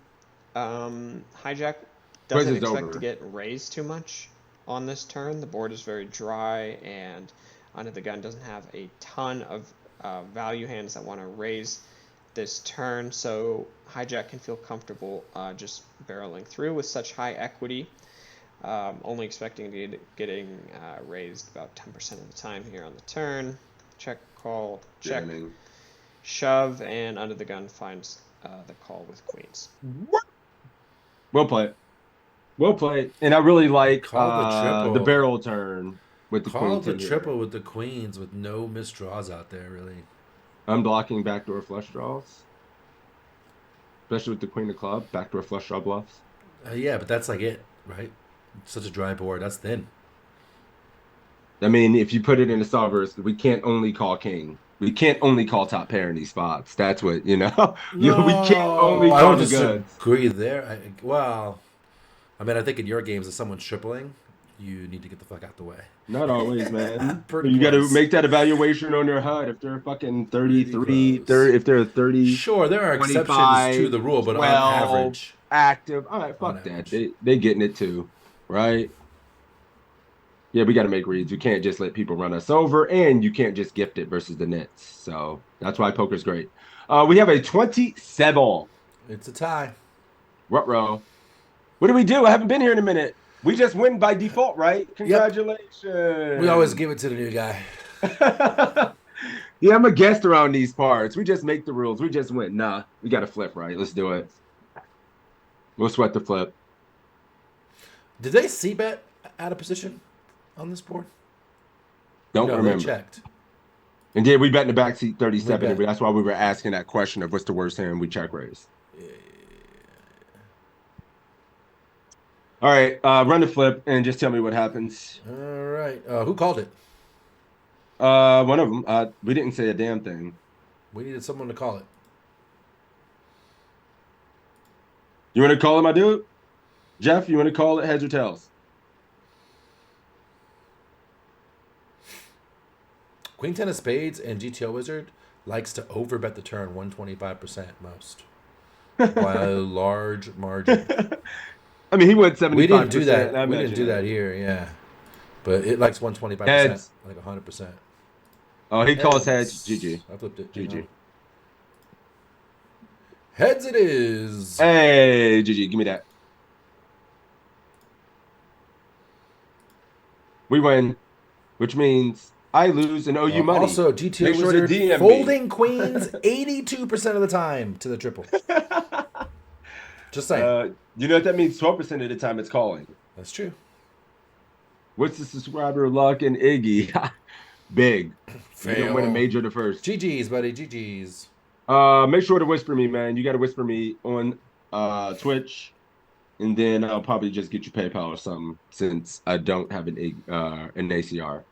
[SPEAKER 9] Hijack doesn't
[SPEAKER 5] Quiz is
[SPEAKER 9] expect
[SPEAKER 5] over.
[SPEAKER 9] to get raised too much on this turn. The board is very dry, and Under the Gun doesn't have a ton of value hands that want to raise this turn, so Hijack can feel comfortable just barreling through with such high equity. Only expecting to getting raised about 10% of the time here on the turn. Check, call, check,
[SPEAKER 5] Jamming.
[SPEAKER 9] shove, and Under the Gun finds the call with queens.
[SPEAKER 5] Well played. Well played. And I really like
[SPEAKER 8] Call the triple.
[SPEAKER 5] the barrel turn with the
[SPEAKER 8] Call
[SPEAKER 5] queen
[SPEAKER 8] the
[SPEAKER 5] 10 here.
[SPEAKER 8] triple with the queens with no missed draws out there, really.
[SPEAKER 5] Unblocking backdoor flush draws. Especially with the queen of club, backdoor flush draw bluffs.
[SPEAKER 8] Yeah, but that's like it, right? Such a dry board. That's thin.
[SPEAKER 5] I mean, if you put it in the solvers, we can't only call king. We can't only call top pair in these spots. That's what, we can't only
[SPEAKER 8] I
[SPEAKER 5] call
[SPEAKER 8] don't
[SPEAKER 5] the goods.
[SPEAKER 8] disagree there. I mean, I think in your games, if someone's tripling, you need to get the fuck out the way.
[SPEAKER 5] Not always, man.
[SPEAKER 8] Pretty
[SPEAKER 5] You got to
[SPEAKER 8] close.
[SPEAKER 5] make that evaluation on their HUD. If they're fucking 33,
[SPEAKER 8] Pretty close.
[SPEAKER 5] 30, if they're 30,
[SPEAKER 8] Sure, there are
[SPEAKER 5] 25,
[SPEAKER 8] exceptions to the rule, but
[SPEAKER 5] 12,
[SPEAKER 8] on average,
[SPEAKER 5] active. All right, fuck
[SPEAKER 8] On
[SPEAKER 5] that.
[SPEAKER 8] average.
[SPEAKER 5] They getting it too, right? Yeah, we got to make reads. We can't just let people run us over, and you can't just gift it versus the nets. So that's why poker's great. We have a 27.
[SPEAKER 8] it's a tie.
[SPEAKER 5] Ruh-roh. What do we do? I haven't been here in a minute. We just win by default, right? Congratulations.
[SPEAKER 8] We always give it to the new guy.
[SPEAKER 5] Yeah, I'm a guest around these parts. We just make the rules. We just win. Nah, we got to flip, right? Let's do it. We'll sweat the flip.
[SPEAKER 8] Did they c-bet out of position on this board?
[SPEAKER 5] Don't
[SPEAKER 8] No,
[SPEAKER 5] remember.
[SPEAKER 8] they checked.
[SPEAKER 5] And yeah, we bet in the backseat 37.
[SPEAKER 8] We bet.
[SPEAKER 5] That's why we were asking that question of what's the worst hand. We check raise. All right, run the flip and just tell me what happens.
[SPEAKER 8] All right. Who called it?
[SPEAKER 5] One of them. We didn't say a damn thing.
[SPEAKER 8] We needed someone to call it.
[SPEAKER 5] You want to call it, my dude? Jeff, you want to call it heads or tails?
[SPEAKER 8] Queen 10 of spades and GTO Wizard likes to overbet the turn 125% most. By a large margin.
[SPEAKER 5] I mean, he went 75%.
[SPEAKER 8] We didn't do that.
[SPEAKER 5] I
[SPEAKER 8] We didn't do
[SPEAKER 5] imagine
[SPEAKER 8] that here, yeah. But it likes 125%.
[SPEAKER 5] Heads.
[SPEAKER 8] Like 100%.
[SPEAKER 5] Oh, he calls heads. GG.
[SPEAKER 8] I flipped it.
[SPEAKER 5] GG.
[SPEAKER 8] Heads it is.
[SPEAKER 5] Hey, GG, give me that. We win, which means I lose and owe you money.
[SPEAKER 8] Also, GTO
[SPEAKER 5] Make sure to
[SPEAKER 8] Wizard
[SPEAKER 5] DM me.
[SPEAKER 8] folding queens 82% of the time to the triple. Just saying.
[SPEAKER 5] You know what that means? 12% of the time it's calling.
[SPEAKER 8] That's true.
[SPEAKER 5] What's the subscriber luck and Iggy? Big. You don't win a major the first.
[SPEAKER 8] GG's, buddy. GG's.
[SPEAKER 5] Make sure to whisper me, man. You got to whisper me on Twitch, and then I'll probably just get you PayPal or something since I don't have an ACR.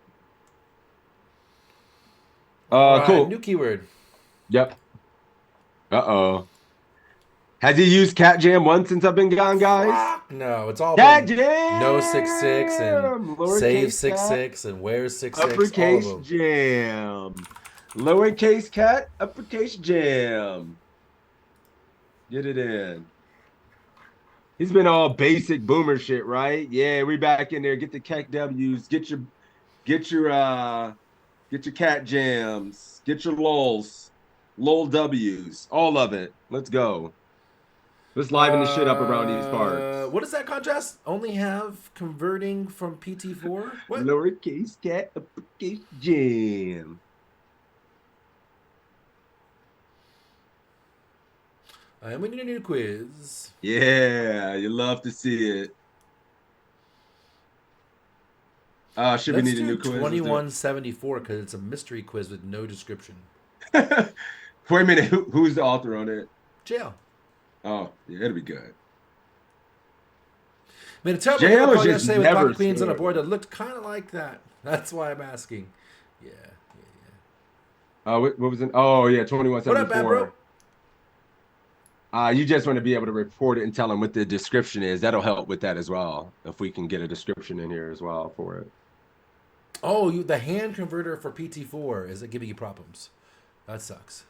[SPEAKER 8] All right,
[SPEAKER 5] Cool.
[SPEAKER 8] new keyword.
[SPEAKER 5] Yep. Uh-oh. Has he used Cat Jam once since I've been gone, guys?
[SPEAKER 8] Fuck no, it's all
[SPEAKER 5] Cat
[SPEAKER 8] been
[SPEAKER 5] Jam.
[SPEAKER 8] no 6-6 and
[SPEAKER 5] Lowercase
[SPEAKER 8] save
[SPEAKER 5] cat,
[SPEAKER 8] 6-6 and where's 6-6. All
[SPEAKER 5] uppercase
[SPEAKER 8] of them.
[SPEAKER 5] jam. Lowercase cat, uppercase jam. Get it in. He's been all basic boomer shit, right? Yeah, we back in there. Get the cat W's. Get your cat jams. Get your lols. Lol W's. All of it. Let's go. Let's liven the shit up around these parts.
[SPEAKER 8] What does that contrast only have converting from PT4? What?
[SPEAKER 5] Lowercase cat, uppercase jam.
[SPEAKER 8] And we need a new quiz.
[SPEAKER 5] Yeah, you love to see it. Should we need a new quiz?
[SPEAKER 8] 2174 because it's a mystery quiz with no description.
[SPEAKER 5] Wait a minute, who's the author on it?
[SPEAKER 8] Jail.
[SPEAKER 5] Oh, yeah, it'll be good.
[SPEAKER 8] Made a terrible
[SPEAKER 5] JL
[SPEAKER 8] call
[SPEAKER 5] is just
[SPEAKER 8] yesterday with
[SPEAKER 5] never
[SPEAKER 8] pocket queens on a
[SPEAKER 5] scored.
[SPEAKER 8] board that looked kind of like that. That's why I'm asking. Yeah.
[SPEAKER 5] What was it? Oh, yeah, 2174.
[SPEAKER 8] What up, bad bro?
[SPEAKER 5] You just want to be able to report it and tell them what the description is. That'll help with that as well. If we can get a description in here as well for it.
[SPEAKER 8] Oh, the hand converter for PT4 is it giving you problems? That sucks.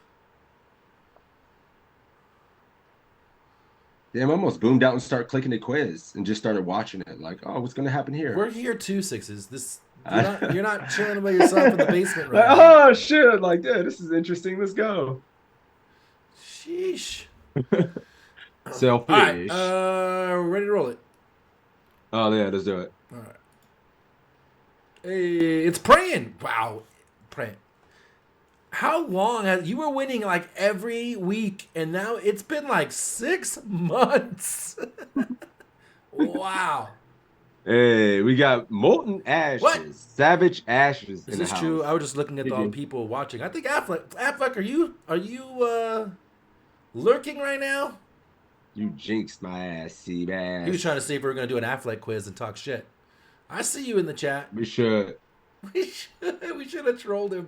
[SPEAKER 5] Damn, I almost boomed out and started clicking the quiz and just started watching it. Like, oh, what's gonna happen here?
[SPEAKER 8] We're here too, sixes. You're not chilling by yourself in the basement right now.
[SPEAKER 5] Oh shit! Like, yeah, this is interesting. Let's go.
[SPEAKER 8] Sheesh.
[SPEAKER 5] Selfish.
[SPEAKER 8] All right, we're ready to roll it.
[SPEAKER 5] Oh yeah, let's do it.
[SPEAKER 8] All right. Hey, it's praying. Wow, praying. How long has you were winning like every week, and now it's been like 6 months. Wow.
[SPEAKER 5] Hey, we got molten ashes,
[SPEAKER 8] What?
[SPEAKER 5] savage ashes.
[SPEAKER 8] Is
[SPEAKER 5] in
[SPEAKER 8] this
[SPEAKER 5] the house.
[SPEAKER 8] true? I was just looking at all the people watching. I think Affleck, are you lurking right now?
[SPEAKER 5] You jinxed my ass, Seabass.
[SPEAKER 8] He was trying to see if we were going to do an Affleck quiz and talk shit. I see you in the chat.
[SPEAKER 5] We should.
[SPEAKER 8] We should have trolled him.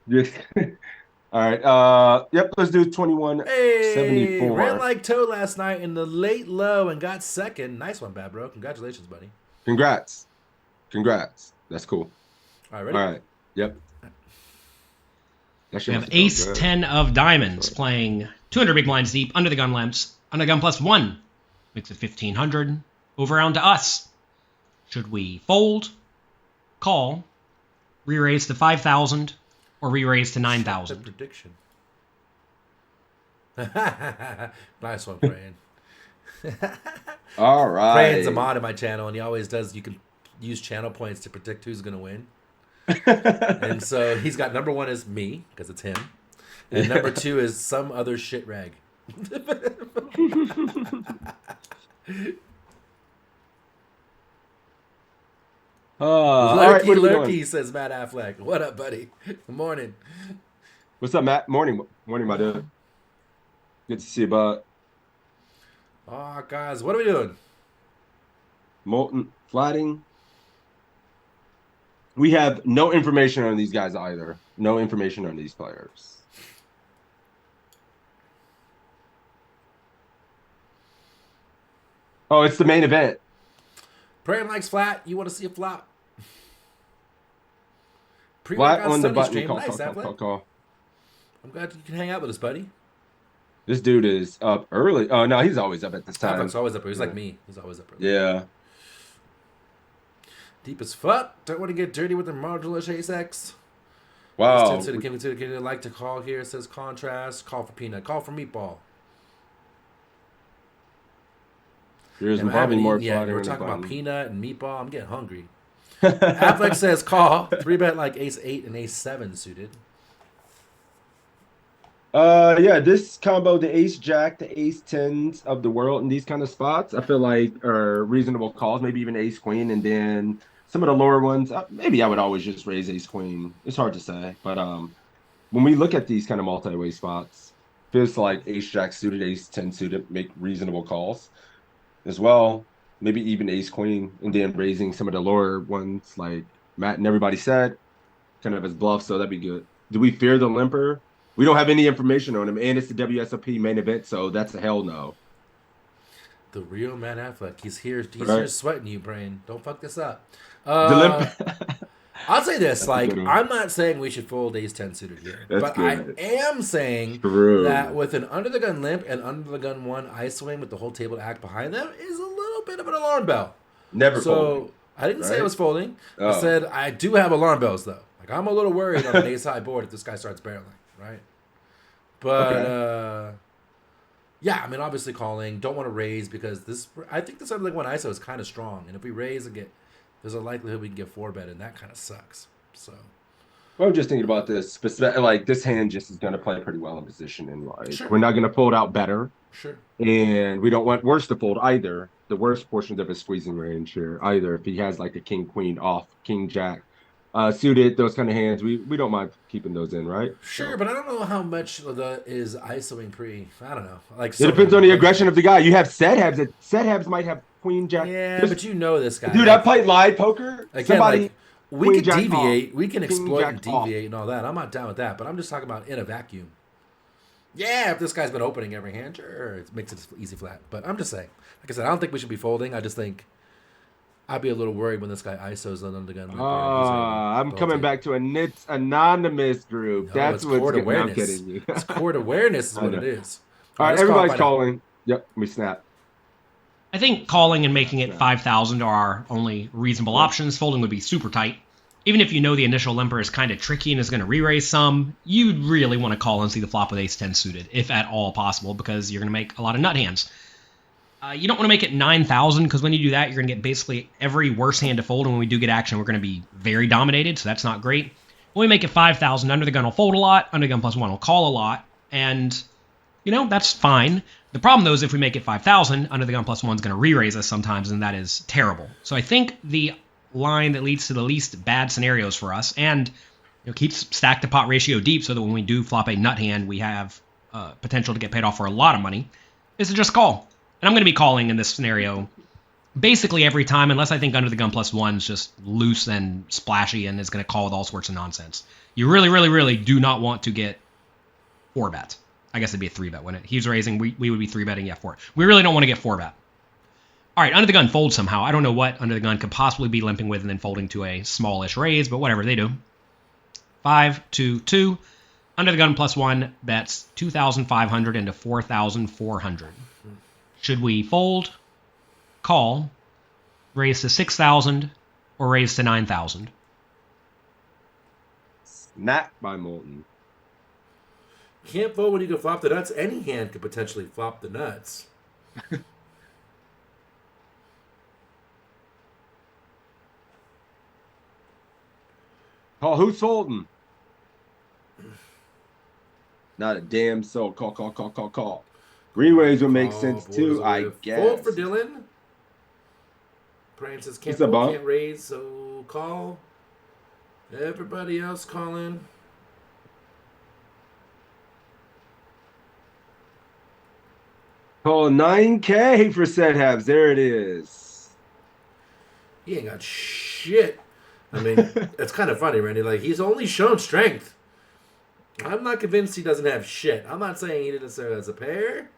[SPEAKER 5] Yes. All right. Yep. Let's do 2174.
[SPEAKER 8] Hey, ran like toe last night in the late low and got second. Nice one, bad bro. Congratulations, buddy.
[SPEAKER 5] Congrats. That's cool.
[SPEAKER 8] All right, ready?
[SPEAKER 5] All right. Yep.
[SPEAKER 10] We have Ace 10 of Diamonds playing 200 big blinds deep under the gun lamps. Under the gun +1 makes it 1500. Over round to us. Should we fold, call, re-raise to 5,000, or re-raise to 9,000?
[SPEAKER 8] The prediction. Nice one, Praying.
[SPEAKER 5] All right.
[SPEAKER 8] Praying's a mod in my channel, and he always does. You can use channel points to predict who's going to win. And so he's got number 1 is me, because it's him. And number 2 is some other shit rag.
[SPEAKER 5] Right,
[SPEAKER 8] lurky, says Matt Affleck. What up, buddy? Good morning.
[SPEAKER 5] What's up, Matt? Morning, my dude. Good to see you, bud.
[SPEAKER 8] Oh, guys, what are we doing?
[SPEAKER 5] Molten flatting. We have no information on these guys either. No information on these players. Oh, it's the main event.
[SPEAKER 8] Praying likes flat. You want to see a flop?
[SPEAKER 5] Flat on the button.
[SPEAKER 8] Stream.
[SPEAKER 5] Call.
[SPEAKER 8] I'm glad you can hang out with us, buddy.
[SPEAKER 5] This dude is up early. Oh, no, he's always up at this time.
[SPEAKER 8] Affleck's always up early. He's like me. He's always up early.
[SPEAKER 5] Yeah.
[SPEAKER 8] Deep as fuck. Don't want to get dirty with the marginal Ace X.
[SPEAKER 5] Wow.
[SPEAKER 8] To the like to call here. It says contrast. Call for peanut. Call for meatball.
[SPEAKER 5] There's probably more.
[SPEAKER 8] Yeah, we're talking about peanut and meatball. I'm getting hungry. Affleck says call. 3-bet like Ace 8 and Ace 7 suited.
[SPEAKER 5] Yeah, this combo, the Ace Jack, the Ace 10s of the world in these kind of spots, I feel like are reasonable calls. Maybe even Ace Queen, and then some of the lower ones. Maybe I would always just raise Ace Queen. It's hard to say, but when we look at these kind of multi-way spots, feels like Ace Jack suited, Ace 10 suited make reasonable calls as well. Maybe even Ace Queen, and then raising some of the lower ones like Matt and everybody said, kind of as bluff. So that'd be good. Do we fear the limper? We don't have any information on him, and it's the WSOP main event, so that's a hell no.
[SPEAKER 8] The real Matt Affleck. He's here. He's
[SPEAKER 5] Right.
[SPEAKER 8] here sweating you, brain. Don't fuck this up.
[SPEAKER 5] The limp.
[SPEAKER 8] I'll say this:
[SPEAKER 5] That's a
[SPEAKER 8] like,
[SPEAKER 5] good one.
[SPEAKER 8] I'm not saying we should fold ace 10 suited here,
[SPEAKER 5] That's
[SPEAKER 8] but
[SPEAKER 5] good.
[SPEAKER 8] I am saying
[SPEAKER 5] True.
[SPEAKER 8] that with an under the gun limp and under the gun one ice swing with the whole table act behind them is a little bit of an alarm bell.
[SPEAKER 5] Never
[SPEAKER 8] So
[SPEAKER 5] folding.
[SPEAKER 8] I didn't say
[SPEAKER 5] right?
[SPEAKER 8] I was folding. I
[SPEAKER 5] Oh.
[SPEAKER 8] said I do have alarm bells though. Like I'm a little worried on an ace high board if this guy starts barreling, right? But yeah, I mean obviously calling. Don't want to raise because this. I think this under the gun one ISO is kind of strong, and if we raise and get, there's a likelihood we can get 4-bet, and that kind of sucks. So
[SPEAKER 5] I'm just thinking about this. Like this hand just is going to play pretty well in position, and like
[SPEAKER 8] Sure.
[SPEAKER 5] we're not going to fold out better,
[SPEAKER 8] sure.
[SPEAKER 5] and we don't want worse to fold either. The worst portions of his squeezing range here either. If he has like a king queen off, king jack, suited, those kind of hands, we don't mind keeping those in, right?
[SPEAKER 8] Sure,
[SPEAKER 5] So.
[SPEAKER 8] but I don't know how much of the is ISOing pre. I don't know. Like
[SPEAKER 5] It depends on the aggression of the guy. You have set habs. Set habs might have queen jack.
[SPEAKER 8] Yeah, but you know this guy.
[SPEAKER 5] Dude, I played live poker.
[SPEAKER 8] Again,
[SPEAKER 5] Somebody.
[SPEAKER 8] like, we
[SPEAKER 5] queen
[SPEAKER 8] can
[SPEAKER 5] jack
[SPEAKER 8] deviate.
[SPEAKER 5] off,
[SPEAKER 8] We can
[SPEAKER 5] king
[SPEAKER 8] exploit
[SPEAKER 5] jack
[SPEAKER 8] and deviate and all that. I'm not down with that. But I'm just talking about in a vacuum. Yeah, if this guy's been opening every hand, sure, it makes it easy flat. But I'm just saying. Like I said, I don't think we should be folding. I just think I'd be a little worried when this guy ISOs on the gun.
[SPEAKER 5] I'm coming back to a NITS anonymous group.
[SPEAKER 8] No,
[SPEAKER 5] That's
[SPEAKER 8] it's
[SPEAKER 5] what's
[SPEAKER 8] court
[SPEAKER 5] getting. I'm
[SPEAKER 8] awareness.
[SPEAKER 5] kidding you.
[SPEAKER 8] It's court awareness is
[SPEAKER 5] I
[SPEAKER 8] what
[SPEAKER 5] know.
[SPEAKER 8] it is.
[SPEAKER 5] All right,
[SPEAKER 8] let's call
[SPEAKER 5] everybody's
[SPEAKER 8] it by now.
[SPEAKER 5] calling. Yep, we snap.
[SPEAKER 10] I think calling and making it 5,000 are our only reasonable options. Folding would be super tight. Even if you know the initial limper is kind of tricky and is going to re-raise some, you'd really want to call and see the flop with ace 10 suited, if at all possible, because you're going to make a lot of nut hands. You don't want to make it 9,000, because when you do that, you're going to get basically every worse hand to fold, and when we do get action, we're going to be very dominated, so that's not great. When we make it 5,000, under the gun will fold a lot, under the gun plus one will call a lot, and, you know, that's fine. The problem, though, is if we make it 5,000, under the gun plus one is going to re-raise us sometimes, and that is terrible. So I think the line that leads to the least bad scenarios for us, and keeps stack to pot ratio deep so that when we do flop a nut hand, we have potential to get paid off for a lot of money, is to just call. And I'm going to be calling in this scenario basically every time, unless I think under the gun plus one's just loose and splashy and is going to call with all sorts of nonsense. You really, really, really do not want to get 4-bet. I guess it'd be a 3-bet, wouldn't it? He's raising, we would be 3-betting, yeah, 4. We really don't want to get 4-bet. All right, under the gun folds somehow. I don't know what under the gun could possibly be limping with and then folding to a smallish raise, but whatever, they do. 5, 2, 2. Under the gun plus one bets 2,500 into 4,400. Should we fold, call, raise to 6,000, or raise to 9,000?
[SPEAKER 5] Snap by Moulton.
[SPEAKER 8] Can't fold when you can flop the nuts. Any hand could potentially flop the nuts.
[SPEAKER 5] Call, who's folding? Not a damn soul. Call. Greenways would make sense too, I guess.
[SPEAKER 8] Fold for Dylan. Brian says can't
[SPEAKER 5] It's a
[SPEAKER 8] fold,
[SPEAKER 5] bump.
[SPEAKER 8] can't raise, so call. Everybody else calling.
[SPEAKER 5] Call 9K for set halves. There it is.
[SPEAKER 8] He ain't got shit. I mean, it's kind of funny, Randy. Like, he's only shown strength. I'm not convinced he doesn't have shit. I'm not saying he didn't serve as a pair,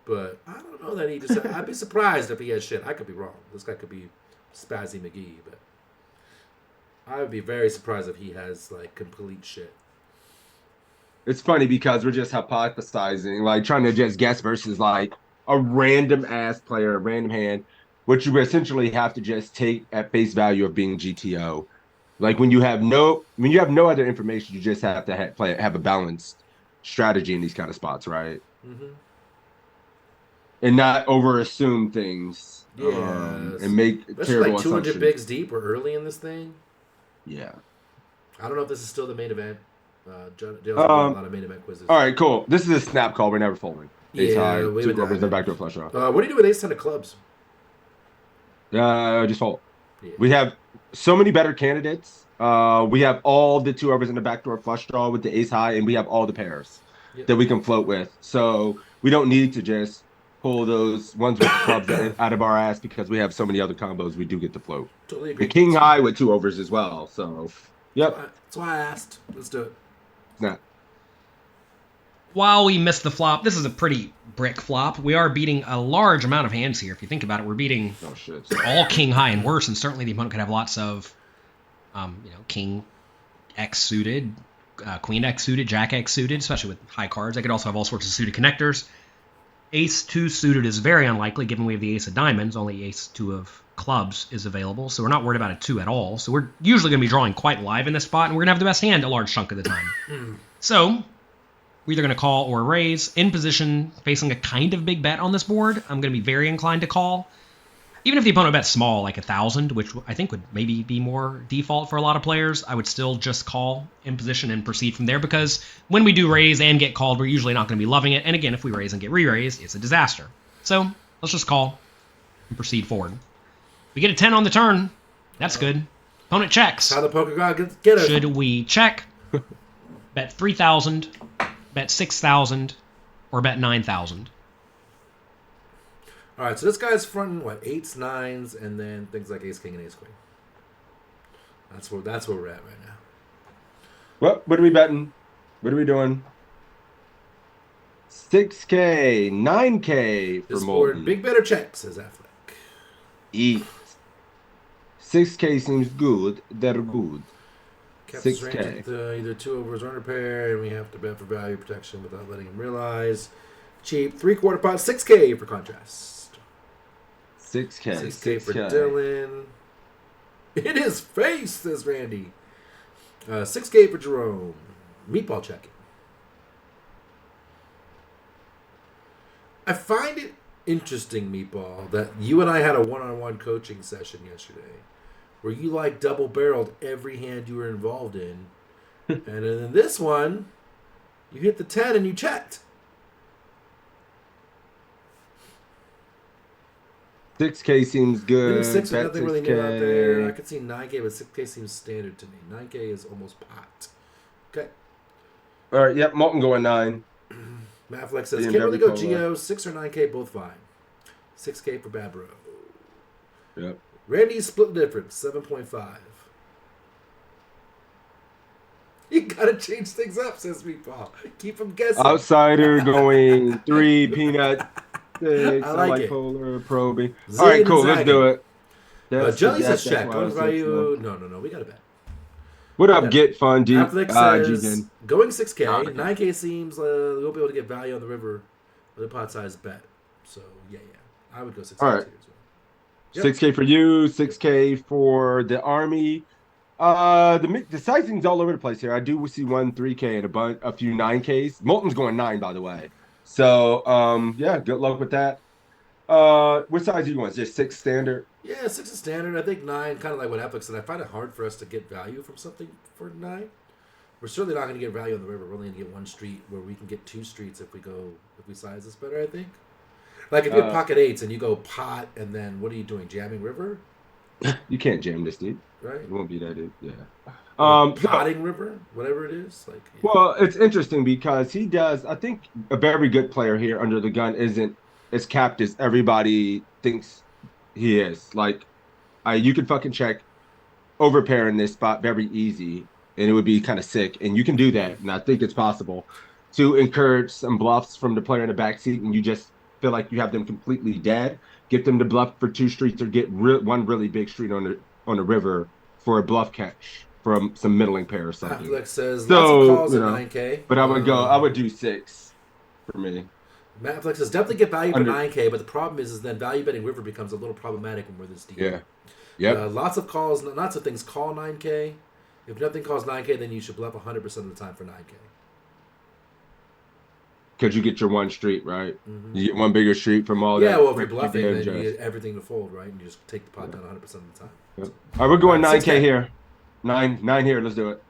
[SPEAKER 8] but I don't know that he just. I'd be surprised if he has shit. I could be wrong. This guy could be Spazzy McGee, but I would be very surprised if he has, like, complete shit.
[SPEAKER 5] It's funny because we're just hypothesizing, like trying to just guess versus like a random ass player, a random hand, which you essentially have to just take at face value of being GTO. Like when you have no other information, you just have to have a balanced strategy in these kind of spots, right?
[SPEAKER 8] Mm-hmm.
[SPEAKER 5] And not over assume things.
[SPEAKER 8] Yeah,
[SPEAKER 5] and make
[SPEAKER 8] especially
[SPEAKER 5] terrible
[SPEAKER 8] like 200
[SPEAKER 5] assumptions.
[SPEAKER 8] bigs deep or early in this thing.
[SPEAKER 5] Yeah.
[SPEAKER 8] I don't know if this is still the main event. Dale's doing a lot of main event quizzes.
[SPEAKER 5] All right, cool. This is a snap call. We're never folding. Ace
[SPEAKER 8] Yeah,
[SPEAKER 5] high,
[SPEAKER 8] we
[SPEAKER 5] two
[SPEAKER 8] would
[SPEAKER 5] overs,
[SPEAKER 8] dive
[SPEAKER 5] then
[SPEAKER 8] in.
[SPEAKER 5] back to a flush draw.
[SPEAKER 8] What do you do with ace 10 of clubs?
[SPEAKER 5] Just fold.
[SPEAKER 8] Yeah.
[SPEAKER 5] We have so many better candidates. We have all the 2 overs in the backdoor flush draw with the ace high, and we have all the pairs that we can float with. So we don't need to just pull those ones with the clubs out of our ass because we have so many other combos we do get to float.
[SPEAKER 8] Totally agree.
[SPEAKER 5] The king high with 2 overs as well. So, yep.
[SPEAKER 8] That's why I asked. Let's do it.
[SPEAKER 5] Snap.
[SPEAKER 10] while we missed the flop, this is a pretty brick flop. We are beating a large amount of hands here. If you think about it, we're beating all king high and worse, and certainly the opponent could have lots of, king X suited, queen X suited, jack X suited, especially with high cards. They could also have all sorts of suited connectors. Ace 2 suited is very unlikely, given we have the ace of diamonds. Only ace 2 of clubs is available, so we're not worried about a 2 at all. So we're usually going to be drawing quite live in this spot, and we're going to have the best hand a large chunk of the time. So we're either going to call or raise. In position, facing a kind of big bet on this board, I'm going to be very inclined to call. Even if the opponent bets small, like 1,000, which I think would maybe be more default for a lot of players, I would still just call in position and proceed from there, because when we do raise and get called, we're usually not going to be loving it. And again, if we raise and get re-raised, it's a disaster. So let's just call and proceed forward. We get a 10 on the turn. That's good. Opponent checks.
[SPEAKER 8] How the poker god get us.
[SPEAKER 10] Should we check, bet 3,000, bet 6,000, or bet 9,000?
[SPEAKER 8] All right, so this guy's fronting what, 8s, 9s, and then things like ace king and ace queen. That's where we're at right now.
[SPEAKER 5] What are we betting? What are we doing? 6K, 9K for
[SPEAKER 8] This
[SPEAKER 5] Molten.
[SPEAKER 8] board, big better check, says Affleck.
[SPEAKER 5] Eat. 6K seems good. They're good.
[SPEAKER 8] Kept his
[SPEAKER 5] 6K.
[SPEAKER 8] range at either 2 overs or under pair, and we have to bet for value protection without letting him realize. Cheap, 3/4 pot, 6K for contrast.
[SPEAKER 5] 6K.
[SPEAKER 8] 6K for Dylan. In his face, says Randy. 6K for Jerome. Meatball checking. I find it interesting, Meatball, that you and I had a one-on-one coaching session yesterday where you like double-barreled every hand you were involved in. And then in this one, you hit the 10 and you checked.
[SPEAKER 5] 6K seems good.
[SPEAKER 8] 6
[SPEAKER 5] Bet
[SPEAKER 8] nothing really
[SPEAKER 5] 6K.
[SPEAKER 8] new out there. I could see 9K, but 6K seems standard to me. 9K is almost pot. Okay.
[SPEAKER 5] All right, yep, Molten going 9.
[SPEAKER 8] Matt Flex says,
[SPEAKER 5] Being
[SPEAKER 8] can't really
[SPEAKER 5] very
[SPEAKER 8] go
[SPEAKER 5] cold,
[SPEAKER 8] Geo. 6 or 9K, both fine. 6K for Bad Bro.
[SPEAKER 5] Yep.
[SPEAKER 8] Randy's split difference, 7.5. You gotta change things up, says Meatball. Keep them guessing.
[SPEAKER 5] Outsider going 3, Peanut 6.
[SPEAKER 8] I like it.
[SPEAKER 5] Polar, probing.
[SPEAKER 8] Zig
[SPEAKER 5] All right,
[SPEAKER 8] and
[SPEAKER 5] cool. Let's
[SPEAKER 8] zagging.
[SPEAKER 5] do it. That's-
[SPEAKER 8] Jelly
[SPEAKER 5] that's
[SPEAKER 8] says check.
[SPEAKER 5] why I
[SPEAKER 8] Bonus
[SPEAKER 5] said
[SPEAKER 8] value.
[SPEAKER 5] so.
[SPEAKER 8] No. We gotta bet.
[SPEAKER 5] What up,
[SPEAKER 8] Yeah.
[SPEAKER 5] Get Fun G?
[SPEAKER 8] Affleck says,
[SPEAKER 5] G-Gen.
[SPEAKER 8] going 6K.
[SPEAKER 5] Oh, okay.
[SPEAKER 8] 9K seems we won't be able to get value on the river with a pot size bet. So, yeah. I would go 6K
[SPEAKER 5] All right.
[SPEAKER 8] too as well. Yep.
[SPEAKER 5] 6K for you, 6K for the army. The sizing's all over the place here. I do see one 3K and a few 9Ks. Molten's going 9, by the way. So, yeah, good luck with that. What size do you want? Just 6 standard?
[SPEAKER 8] Yeah, 6 is standard. I think 9, kind of like what Affleck said. I find it hard for us to get value from something for 9. We're certainly not going to get value on the river. We're only going to get 1 street, where we can get 2 streets if we size this better, I think. Like if you have pocket 8s and you go pot, and then what are you doing? Jamming river?
[SPEAKER 5] You can't jam this deep.
[SPEAKER 8] Right?
[SPEAKER 5] It won't be that deep. Yeah.
[SPEAKER 8] Potting river? Whatever it is. Like. Yeah.
[SPEAKER 5] Well, it's interesting because he does. I think a very good player here under the gun isn't as capped as everybody thinks he is. Like, you could fucking check overpair in this spot very easy, and it would be kind of sick. And you can do that, and I think it's possible to encourage some bluffs from the player in the backseat, and you just feel like you have them completely dead. Get them to bluff for 2 streets, or get one really big street on the river for a bluff catch from some middling pair or something.
[SPEAKER 8] Affleck says
[SPEAKER 5] So,
[SPEAKER 8] lots of calls
[SPEAKER 5] you
[SPEAKER 8] at
[SPEAKER 5] know,
[SPEAKER 8] 9K.
[SPEAKER 5] But I would do 6 for me.
[SPEAKER 8] Matt Affleck says definitely get value for
[SPEAKER 5] Under-
[SPEAKER 8] 9K, but the problem is then value betting river becomes a little problematic when we're this deep.
[SPEAKER 5] Yeah. Yep.
[SPEAKER 8] Lots of calls, lots of things call 9K. If nothing calls 9K, then you should bluff 100% of the time for 9K.
[SPEAKER 5] Because you get your 1 street, right?
[SPEAKER 8] Mm-hmm.
[SPEAKER 5] You get 1 bigger street from all that.
[SPEAKER 8] Yeah, well, if you're
[SPEAKER 5] crazy
[SPEAKER 8] bluffing, then
[SPEAKER 5] damn
[SPEAKER 8] you
[SPEAKER 5] jazz.
[SPEAKER 8] get everything to fold, right? And you just take the pot down 100% of the time.
[SPEAKER 5] Yep. All right, we're going 9K
[SPEAKER 8] 6K.
[SPEAKER 5] here. 9 here. Let's do it.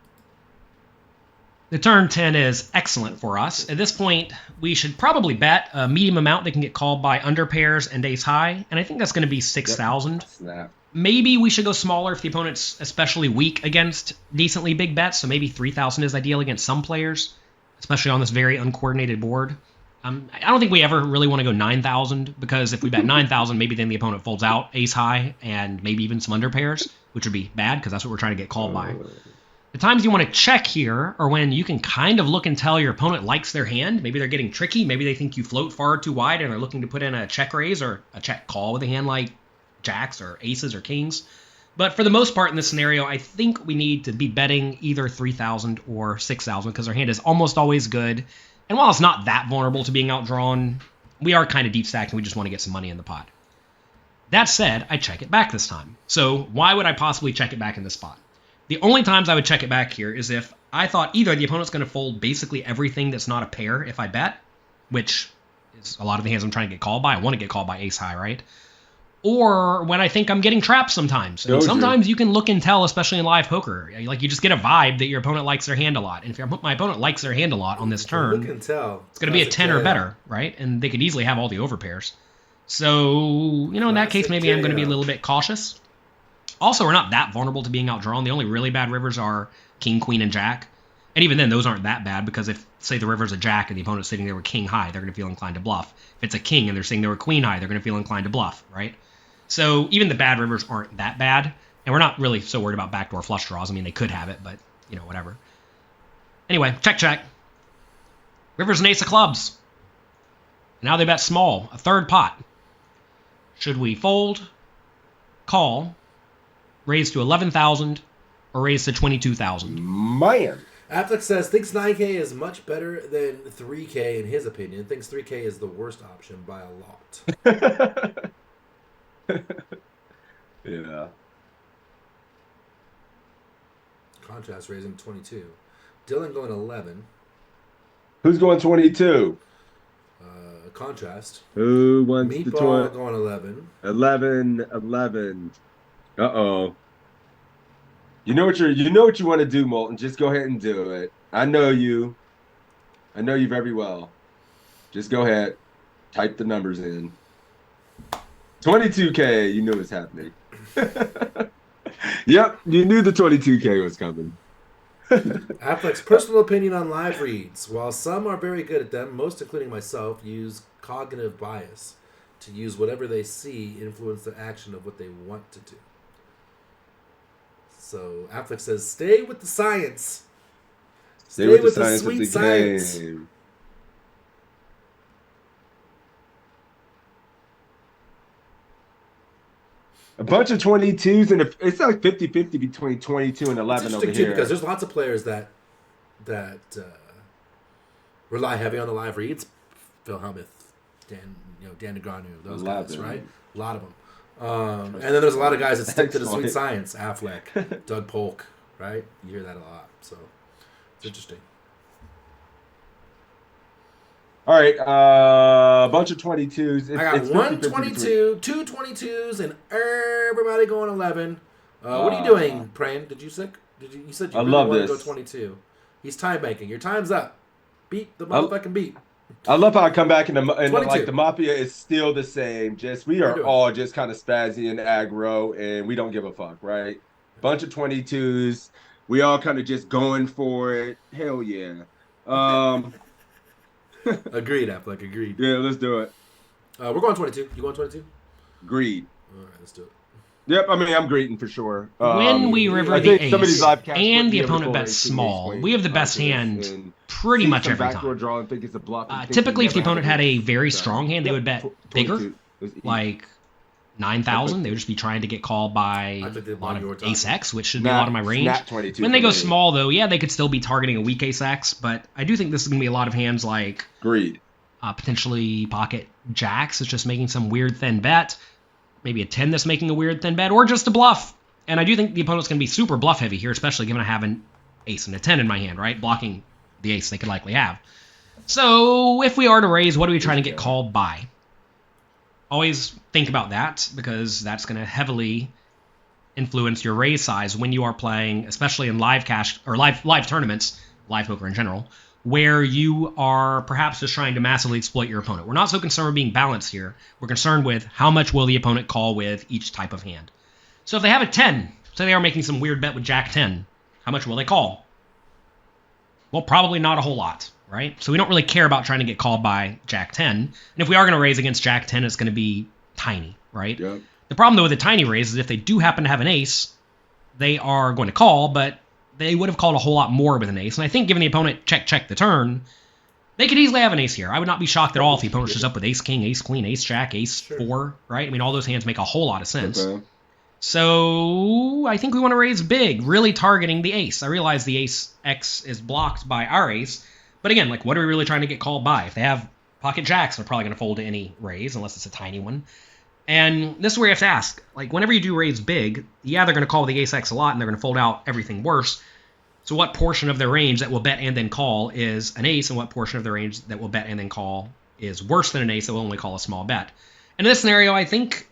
[SPEAKER 10] The turn 10 is excellent for us. At this point, we should probably bet a medium amount that can get called by under pairs and ace high, and I think that's going to be 6,000.
[SPEAKER 5] Snap.
[SPEAKER 10] Maybe we should go smaller if the opponent's especially weak against decently big bets, so maybe 3,000 is ideal against some players, especially on this very uncoordinated board. I don't think we ever really want to go 9,000, because if we bet 9,000, maybe then the opponent folds out ace high and maybe even some under pairs, which would be bad because that's what we're trying to get called by. The times you want to check here are when you can kind of look and tell your opponent likes their hand. Maybe they're getting tricky. Maybe they think you float far too wide and they're looking to put in a check raise or a check call with a hand like jacks or aces or kings. But for the most part in this scenario, I think we need to be betting either 3,000 or 6,000 because our hand is almost always good. And while it's not that vulnerable to being outdrawn, we are kind of deep stacked and we just want to get some money in the pot. That said, I check it back this time. So why would I possibly check it back in this spot? The only times I would check it back here is if I thought either the opponent's going to fold basically everything that's not a pair if I bet, which is a lot of the hands I'm trying to get called by. I want to get called by ace high, right? Or when I think I'm getting trapped sometimes. I mean, sometimes you can look and tell, especially in live poker. Like, you just get a vibe that your opponent likes their hand a lot. And if my opponent likes their hand a lot on this turn,
[SPEAKER 8] Look and tell.
[SPEAKER 10] it's going to be a 10 or better, right? And they could easily have all the overpairs. So, in that case, maybe I'm going to be a little bit cautious. Also, we're not that vulnerable to being outdrawn. The only really bad rivers are king, queen, and jack. And even then, those aren't that bad because if, say, the river's a jack and the opponent's sitting there with king high, they're going to feel inclined to bluff. If it's a king and they're sitting there with queen high, they're going to feel inclined to bluff, right? So even the bad rivers aren't that bad. And we're not really so worried about backdoor flush draws. I mean, they could have it, but, whatever. Anyway, check. River's an ace of clubs. Now they bet small, a third pot. Should we fold, call, raise to 11,000, or raise to 22,000?
[SPEAKER 5] Man.
[SPEAKER 8] Affleck says thinks 9K is much better than 3K in his opinion. Thinks 3K is the worst option by a lot.
[SPEAKER 5] Yeah.
[SPEAKER 8] Contrast raising 22. Dylan going 11.
[SPEAKER 5] Who's going 22?
[SPEAKER 8] Contrast.
[SPEAKER 5] Who wants the
[SPEAKER 8] Meatball
[SPEAKER 5] 20?
[SPEAKER 8] going 11.
[SPEAKER 5] 11. Uh-oh. You know what you want to do, Molten. Just go ahead and do it. I know you. I know you very well. Just go ahead. Type the numbers in. 22K. You knew it was happening. Yep. You knew the 22K was coming.
[SPEAKER 8] Affleck's personal opinion on live reads. While some are very good at them, most, including myself, use cognitive bias to use whatever they see influence the action of what they want to do. So Affleck says, stay with the science. Stay with the
[SPEAKER 5] science
[SPEAKER 8] sweet
[SPEAKER 5] of the
[SPEAKER 8] science.
[SPEAKER 5] game. A bunch of 22s, and it's like 50-50 between 22 and 11 over
[SPEAKER 8] too,
[SPEAKER 5] here.
[SPEAKER 8] because there's lots of players that rely heavy on the live reads. Phil Hellmuth, Dan Negreanu, those guys, right? A lot of them. And then there's a lot of guys that stick to the sweet science. Affleck, Doug Polk, right? You hear that a lot, so it's interesting.
[SPEAKER 5] All right, a bunch of 22s.
[SPEAKER 8] I got
[SPEAKER 5] it's
[SPEAKER 8] 1
[SPEAKER 5] 50-50
[SPEAKER 8] 22, 2 22s, and everybody going 11. What are you doing, Prain? You said you really
[SPEAKER 5] love
[SPEAKER 8] want to
[SPEAKER 5] this.
[SPEAKER 8] go 22. He's time banking. Your time's up. Beat the motherfucking beat.
[SPEAKER 5] I love how I come back and like
[SPEAKER 8] 22.
[SPEAKER 5] the mafia is still the same. Just we are all just kind of spazzy and aggro, and we don't give a fuck, right? Bunch of 22s. We all kind of just going for it. Hell yeah.
[SPEAKER 8] Agreed, Affleck. Agreed.
[SPEAKER 5] Yeah, let's do it.
[SPEAKER 8] We're going 22. You going 22?
[SPEAKER 5] Agreed.
[SPEAKER 8] All right, let's do it.
[SPEAKER 5] Yep, I mean, I'm greeting for sure.
[SPEAKER 10] When we river
[SPEAKER 5] I
[SPEAKER 10] the
[SPEAKER 5] think some of these
[SPEAKER 10] ace
[SPEAKER 5] live casts
[SPEAKER 10] and
[SPEAKER 5] would
[SPEAKER 10] the
[SPEAKER 5] be able to
[SPEAKER 10] opponent
[SPEAKER 5] fold
[SPEAKER 10] bets
[SPEAKER 5] ace, king,
[SPEAKER 10] small,
[SPEAKER 5] ace,
[SPEAKER 10] we have the
[SPEAKER 5] queen,
[SPEAKER 10] best
[SPEAKER 5] and
[SPEAKER 10] hand pretty much every
[SPEAKER 5] backdoor
[SPEAKER 10] time.
[SPEAKER 5] draw and think it's a bluff. and think
[SPEAKER 10] Typically,
[SPEAKER 5] they
[SPEAKER 10] if the
[SPEAKER 5] never
[SPEAKER 10] opponent
[SPEAKER 5] have
[SPEAKER 10] had a
[SPEAKER 5] it.
[SPEAKER 10] very
[SPEAKER 5] So,
[SPEAKER 10] strong hand, they would bet
[SPEAKER 5] 22
[SPEAKER 10] bigger,
[SPEAKER 5] is easy.
[SPEAKER 10] like 9,000. They would just be trying to get called by
[SPEAKER 8] I think they
[SPEAKER 10] a lot
[SPEAKER 8] want
[SPEAKER 10] of
[SPEAKER 8] your
[SPEAKER 10] ace
[SPEAKER 8] time.
[SPEAKER 10] X, which should be a lot of my range.
[SPEAKER 5] Snap 22
[SPEAKER 10] When they
[SPEAKER 5] for
[SPEAKER 10] go
[SPEAKER 5] me.
[SPEAKER 10] small, though, yeah, they could still be targeting a weak ace X, but I do think this is going to be a lot of hands like
[SPEAKER 5] Agreed.
[SPEAKER 10] potentially pocket jacks. It's just making some weird thin bet. Maybe a 10 that's making a weird thin bet, or just a bluff. And I do think the opponent's going to be super bluff heavy here, especially given I have an ace and a 10 in my hand, right? Blocking the ace they could likely have. So if we are to raise, what are we trying to get called by? Always think about that, because that's going to heavily influence your raise size when you are playing, especially in live cash or live tournaments, live poker in general, where you are perhaps just trying to massively exploit your opponent. We're not so concerned with being balanced here. We're concerned with how much will the opponent call with each type of hand. So if they have a 10, say they are making some weird bet with Jack 10, how much will they call? Well, probably not a whole lot, right? So we don't really care about trying to get called by Jack 10. And if we are going to raise against Jack 10, it's going to be tiny, right?
[SPEAKER 5] Yep.
[SPEAKER 10] The problem, though, with a tiny raise is if they do happen to have an ace, they are going to call, but they would have called a whole lot more with an ace. And I think, given the opponent check the turn, they could easily have an ace here. I would not be shocked at all if the opponent shows up with ace king, ace queen, ace jack, ace four, right? I mean, all those hands make a whole lot of sense.
[SPEAKER 5] Okay.
[SPEAKER 10] So I think we want to raise big, really targeting the ace. I realize the ace X is blocked by our ace, but again, like, what are we really trying to get called by? If they have pocket jacks, they're probably going to fold to any raise, unless it's a tiny one. And this is where you have to ask, like, whenever you do raise big, yeah, they're going to call the ace X a lot, and they're going to fold out everything worse. So what portion of their range that will bet and then call is an ace, and what portion of their range that will bet and then call is worse than an ace that will only call a small bet? And in this scenario, I think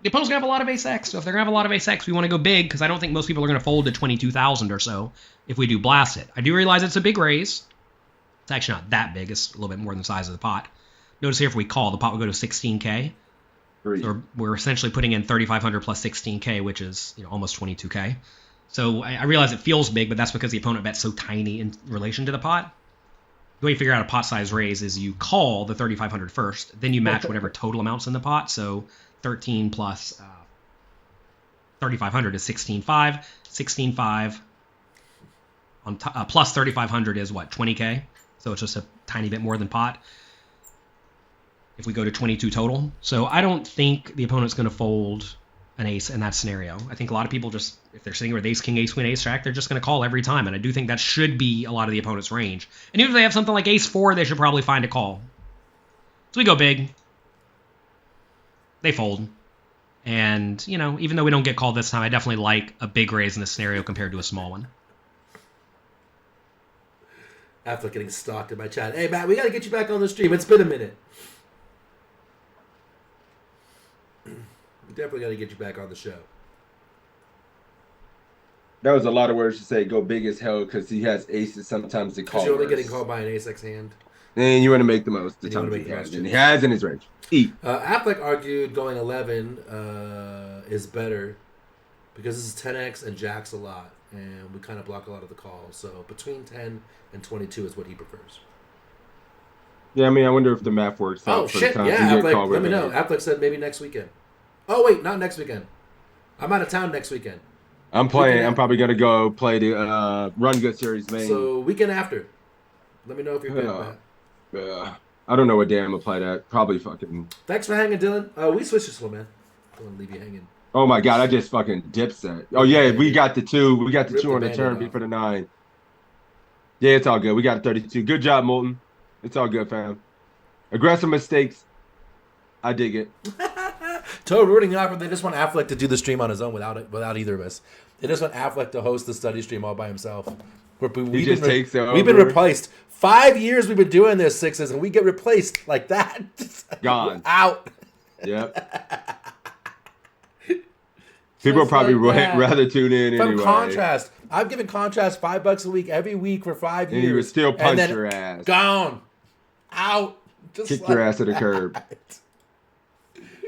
[SPEAKER 10] the opponent's going to have a lot of ace X. So if they're going to have a lot of ace X, we want to go big, because I don't think most people are going to fold to 22,000 or so if we do blast it. I do realize it's a big raise. It's actually not that big. It's a little bit more than the size of the pot. Notice here, if we call, the pot will go to 16K. So we're essentially putting in 3,500 plus 16K, which is, you know, almost 22K. So I realize it feels big, but that's because the opponent bets so tiny in relation to the pot. The way you figure out a pot size raise is you call the 3,500 first, then you match whatever total amounts in the pot. So 13 plus 3,500 is 16.5. 16.5 on plus 3,500 is what, 20K? So it's just a tiny bit more than pot if we go to 22 total. So I don't think the opponent's going to fold an ace in that scenario. I think a lot of people just, if they're sitting with ace king, ace queen, ace jack, they're just going to call every time. And I do think that should be a lot of the opponent's range. And even if they have something like ace four, they should probably find a call. So we go big. They fold. And, you know, even though we don't get called this time, I definitely like a big raise in this scenario compared to a small one.
[SPEAKER 8] After getting stalked in my chat. Hey, Matt, we got to get you back on the stream. It's been a minute. We definitely got to get you back on the show.
[SPEAKER 5] That was a lot of words to say. Go big as hell because he has aces sometimes to call.
[SPEAKER 8] Because you're only getting called by an ace X hand.
[SPEAKER 5] And you want to make the most of the time he has. And he has in his range.
[SPEAKER 8] Affleck argued going 11 is better because this is 10x and jacks a lot, and we kind of block a lot of the calls. So between 10 and 22 is what he prefers.
[SPEAKER 5] Yeah, I mean, I wonder if the math works out.
[SPEAKER 8] Oh, shit, yeah, Affleck, let me know. Affleck said maybe next weekend. Oh, wait, not next weekend. I'm out of town next weekend.
[SPEAKER 5] I'm playing. I'm probably going to go play the Run Good Series main.
[SPEAKER 8] So weekend after. Let me know if you're good with that.
[SPEAKER 5] I don't know what day I'm going to play that. Probably fucking...
[SPEAKER 8] Thanks for hanging, Dylan. We switched this one, man. Don't want to leave you hanging.
[SPEAKER 5] Oh, my God. I just fucking dipset. Oh, yeah. We got the 2. We got the 2 on the turn before the 9. Yeah, it's all good. We got a 32. Good job, Moulton. It's all good, fam. Aggressive mistakes. I dig it.
[SPEAKER 8] Total rooting out, they just want Affleck to do the stream on his own without either of us. They just want Affleck to host the study stream all by himself. We've been replaced. 5 years we've been doing this, Sixes, and we get replaced like that.
[SPEAKER 5] Gone.
[SPEAKER 8] Out.
[SPEAKER 5] Yep. People probably rather tune in
[SPEAKER 8] From
[SPEAKER 5] anyway.
[SPEAKER 8] Contrast. I've given Contrast $5 a week every week for 5 years.
[SPEAKER 5] And you would still punch your ass.
[SPEAKER 8] Gone. Out. Just
[SPEAKER 5] kick your ass to the curb.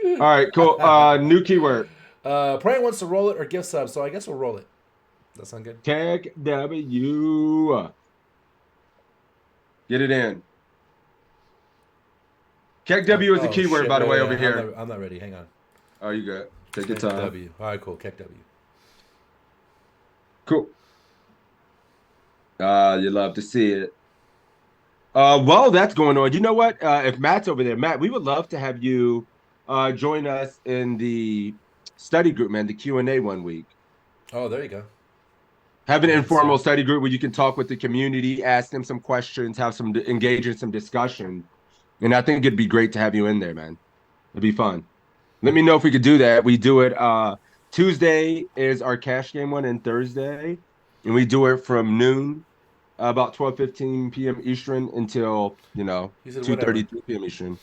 [SPEAKER 5] All right, cool. New keyword.
[SPEAKER 8] Praying wants to roll it or give sub, so I guess we'll roll it. That sound good?
[SPEAKER 5] Tag W. Get it in. Keck W is a keyword,
[SPEAKER 8] shit,
[SPEAKER 5] by the way, over here.
[SPEAKER 8] I'm not ready. Hang on.
[SPEAKER 5] Oh, you good. Take your time.
[SPEAKER 8] W. All right, cool. Keck W.
[SPEAKER 5] Cool. You love to see it. Well, that's going on. You know what? If Matt's over there, Matt, we would love to have you join us in the study group, man, the Q&A one week.
[SPEAKER 8] Oh, there you go.
[SPEAKER 5] Have an informal study group where you can talk with the community, ask them some questions, engage in some discussion. And I think it'd be great to have you in there, man. It'd be fun. Let me know if we could do that. We do it Tuesday is our cash game one, and Thursday. And we do it from noon, about 12:15 p.m. Eastern until, 2:33 p.m. Eastern.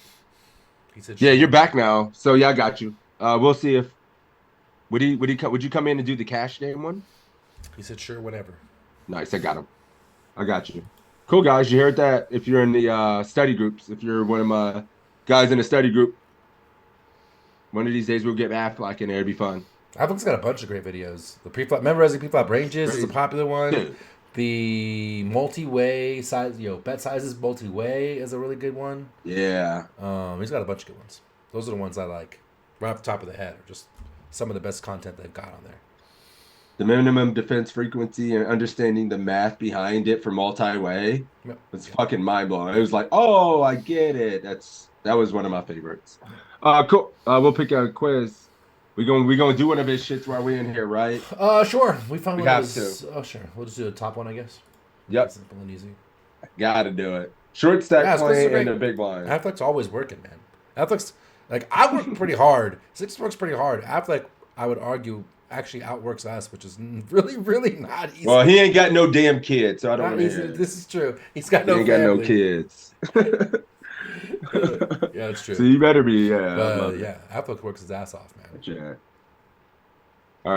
[SPEAKER 8] He said,
[SPEAKER 5] yeah, you're back now. So, yeah, I got you. We'll see if... Would you come in and do the cash game one?
[SPEAKER 8] He said, sure, whatever.
[SPEAKER 5] Nice, I got him. I got you. Cool, guys. You heard that? If you're in the study groups, if you're one of my guys in the study group, one of these days we'll get Affleck in there. It'd be fun.
[SPEAKER 8] Affleck's got a bunch of great videos. The pre-flop, memorizing pre-flop ranges is a popular one. Dude. The multi-way size, bet sizes multi-way is a really good one.
[SPEAKER 5] Yeah.
[SPEAKER 8] He's got a bunch of good ones. Those are the ones I like. Right off the top of the head, are just some of the best content they've got on there.
[SPEAKER 5] the minimum defense frequency and understanding the math behind it for multi-way
[SPEAKER 8] Yep.
[SPEAKER 5] was fucking mind-blowing. It was like, oh, I get it. That was one of my favorites. Cool. We'll pick a quiz. We gonna do one of his shits while we're in here, right?
[SPEAKER 8] Sure. We found
[SPEAKER 5] We
[SPEAKER 8] one
[SPEAKER 5] have
[SPEAKER 8] of those. Oh, sure. We'll just do the top one, I guess.
[SPEAKER 5] Yep.
[SPEAKER 8] Simple and easy.
[SPEAKER 5] Gotta do it. Short stack
[SPEAKER 8] Yeah,
[SPEAKER 5] playing and a big blind.
[SPEAKER 8] Affleck's always working, man. Affleck's like I work pretty hard. Six works pretty hard. Affleck, I would argue, actually outworks us, which is really, really not easy.
[SPEAKER 5] Well, he ain't got no damn kids, so I don't
[SPEAKER 8] Not
[SPEAKER 5] know.
[SPEAKER 8] easy. This is true. He's got no
[SPEAKER 5] He ain't got no
[SPEAKER 8] family.
[SPEAKER 5] kids.
[SPEAKER 8] Yeah, it's true.
[SPEAKER 5] So you better be, yeah.
[SPEAKER 8] But yeah, Affleck works his ass off, man.
[SPEAKER 5] Yeah. All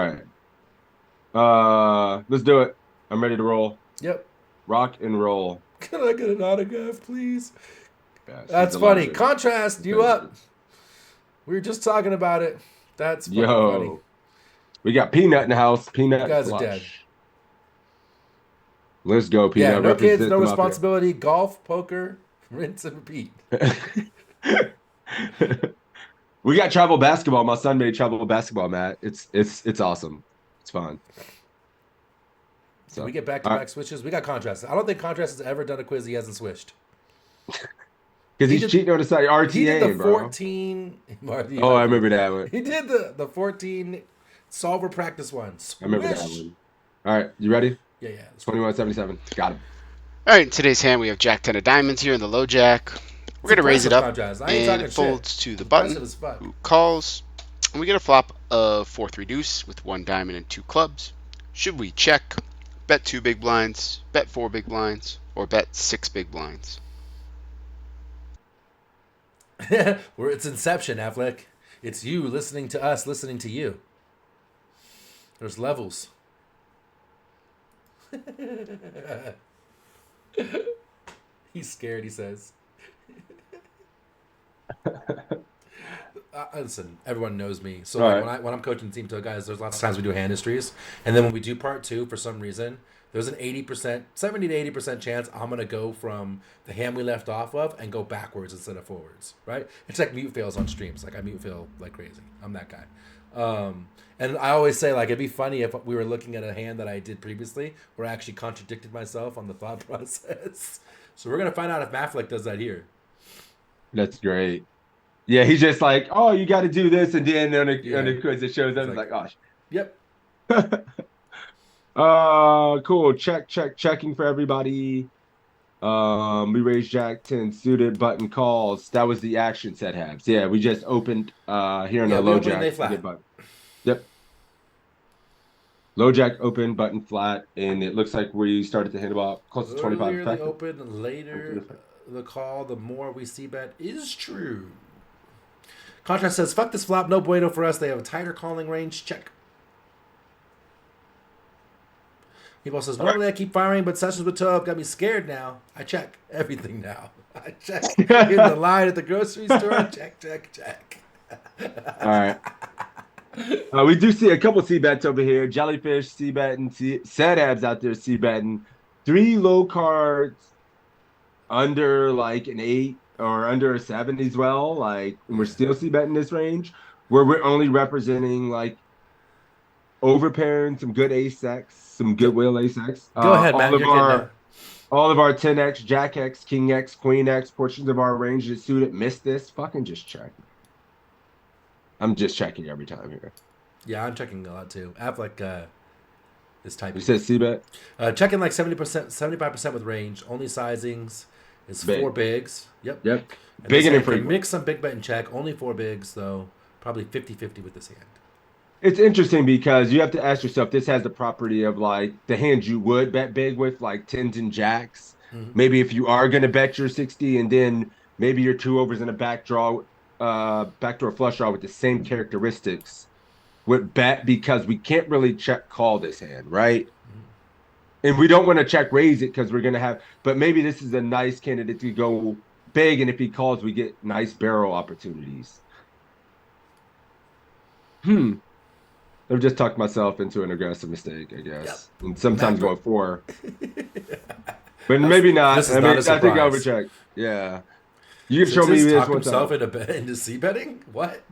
[SPEAKER 5] right. Let's do it. I'm ready to roll.
[SPEAKER 8] Yep.
[SPEAKER 5] Rock and roll.
[SPEAKER 8] Can I get an autograph, please?
[SPEAKER 5] Gosh,
[SPEAKER 8] That's
[SPEAKER 5] he's a
[SPEAKER 8] funny.
[SPEAKER 5] legend.
[SPEAKER 8] Contrast, you up? We were just talking about it. That's fucking funny.
[SPEAKER 5] We got Peanut in the house. Peanut.
[SPEAKER 8] You guys
[SPEAKER 5] flush.
[SPEAKER 8] are dead.
[SPEAKER 5] Let's go, Peanut.
[SPEAKER 8] Yeah, no kids,
[SPEAKER 5] Represent
[SPEAKER 8] no
[SPEAKER 5] them out
[SPEAKER 8] responsibility. Golf, poker, rinse and repeat.
[SPEAKER 5] there. We got travel basketball. My son made travel basketball, Matt. It's awesome. It's fun. So
[SPEAKER 8] We get back-to-back switches. We got Contrast. I don't think Contrast has ever done a quiz he hasn't switched.
[SPEAKER 5] because he's
[SPEAKER 8] did-
[SPEAKER 5] cheating on the side RTA,
[SPEAKER 8] He did the
[SPEAKER 5] bro.
[SPEAKER 8] 14.
[SPEAKER 5] Oh, I remember that one.
[SPEAKER 8] He did the 14 solver practice one.
[SPEAKER 5] I remember that
[SPEAKER 8] Swish.
[SPEAKER 5] one. All right, you ready?
[SPEAKER 8] Yeah.
[SPEAKER 5] 2177. Got him.
[SPEAKER 11] All right, in today's hand we have Jack 10 of diamonds here in the low jack. We're going to raise it up,
[SPEAKER 8] Contrast. I ain't
[SPEAKER 11] and
[SPEAKER 8] talking
[SPEAKER 11] it
[SPEAKER 8] shit.
[SPEAKER 11] folds to the
[SPEAKER 8] Impressive
[SPEAKER 11] button,
[SPEAKER 8] as fuck.
[SPEAKER 11] who calls, and we get a flop of 4-3 deuce with 1 diamond and 2 clubs. Should we check, bet 2 big blinds, bet 4 big blinds, or bet 6 big blinds?
[SPEAKER 8] It's Inception, Affleck. It's you listening to us, listening to you. There's levels. He's scared, he says. Listen, everyone knows me. So
[SPEAKER 5] All
[SPEAKER 8] like,
[SPEAKER 5] right.
[SPEAKER 8] when I'm coaching Team Toe guys, there's lots of times we do hand histories. And then when we do part 2, for some reason, there's an 80%, 70 to 80% chance I'm going to go from the hand we left off of and go backwards instead of forwards, right? It's like mute fails on streams. Like I mute fail like crazy. I'm that guy. And I always say, like, it'd be funny if we were looking at a hand that I did previously where I actually contradicted myself on the thought process. So we're going to find out if Affleck does that here.
[SPEAKER 5] That's great. Yeah, he's just like, oh, you got to do this, and then on the quiz it shows up. It's like, gosh.
[SPEAKER 8] Yep.
[SPEAKER 5] Cool. Checking for everybody. We raised Jack 10 suited button calls. That was the action set halves. Yeah, we just opened here in the low jack. Yep. Low jack open, button flat, and it looks like we started to hit about close to 25.
[SPEAKER 8] Earlier the open, later the call, the more we see bet is true. Contrast says, fuck this flop, no bueno for us. They have a tighter calling range. Check. He says, normally I keep firing, but sessions with Toe got me scared now. I check everything now. I check in the line at the grocery store. Check.
[SPEAKER 5] All right. We do see a couple C-bets over here. Jellyfish, C-betting, Sadabs out there C-betting. 3 low cards under like an 8 or under a 7 as well. Like, and we're still C-betting this range where we're only representing like overpairing some good ace-X, some goodwill ace-X.
[SPEAKER 8] Go ahead, Matt.
[SPEAKER 5] All of our 10X, Jack X, King X, Queen X, portions of our range that suited missed this. Fucking just check. I'm just checking every time here.
[SPEAKER 8] Yeah, I'm checking a lot too. Affleck is typing.
[SPEAKER 5] You said C-bet?
[SPEAKER 8] Checking like 70%, 75% with range. Only sizings is
[SPEAKER 5] Big.
[SPEAKER 8] 4 bigs. Yep.
[SPEAKER 5] Big and
[SPEAKER 8] this hand
[SPEAKER 5] infrequent.
[SPEAKER 8] can mix some big bet and check. Only 4 bigs, though. Probably 50-50 with this hand.
[SPEAKER 5] It's interesting because you have to ask yourself, this has the property of like the hands you would bet big with, like 10s and jacks.
[SPEAKER 8] Mm-hmm.
[SPEAKER 5] Maybe if you are going to bet your 60 and then maybe your 2 overs in a backdoor flush draw with the same characteristics would bet because we can't really check call this hand, right? And we don't want to check raise it because we're going to have, but maybe this is a nice candidate to go big, and if he calls, we get nice barrel opportunities. I've just talked myself into an aggressive mistake, I guess. Yep. And sometimes go 4. But maybe not.
[SPEAKER 8] This is not a surprise.
[SPEAKER 5] I think I overcheck. Yeah. You can show me this
[SPEAKER 8] talk
[SPEAKER 5] one
[SPEAKER 8] himself
[SPEAKER 5] time.
[SPEAKER 8] into C betting? What?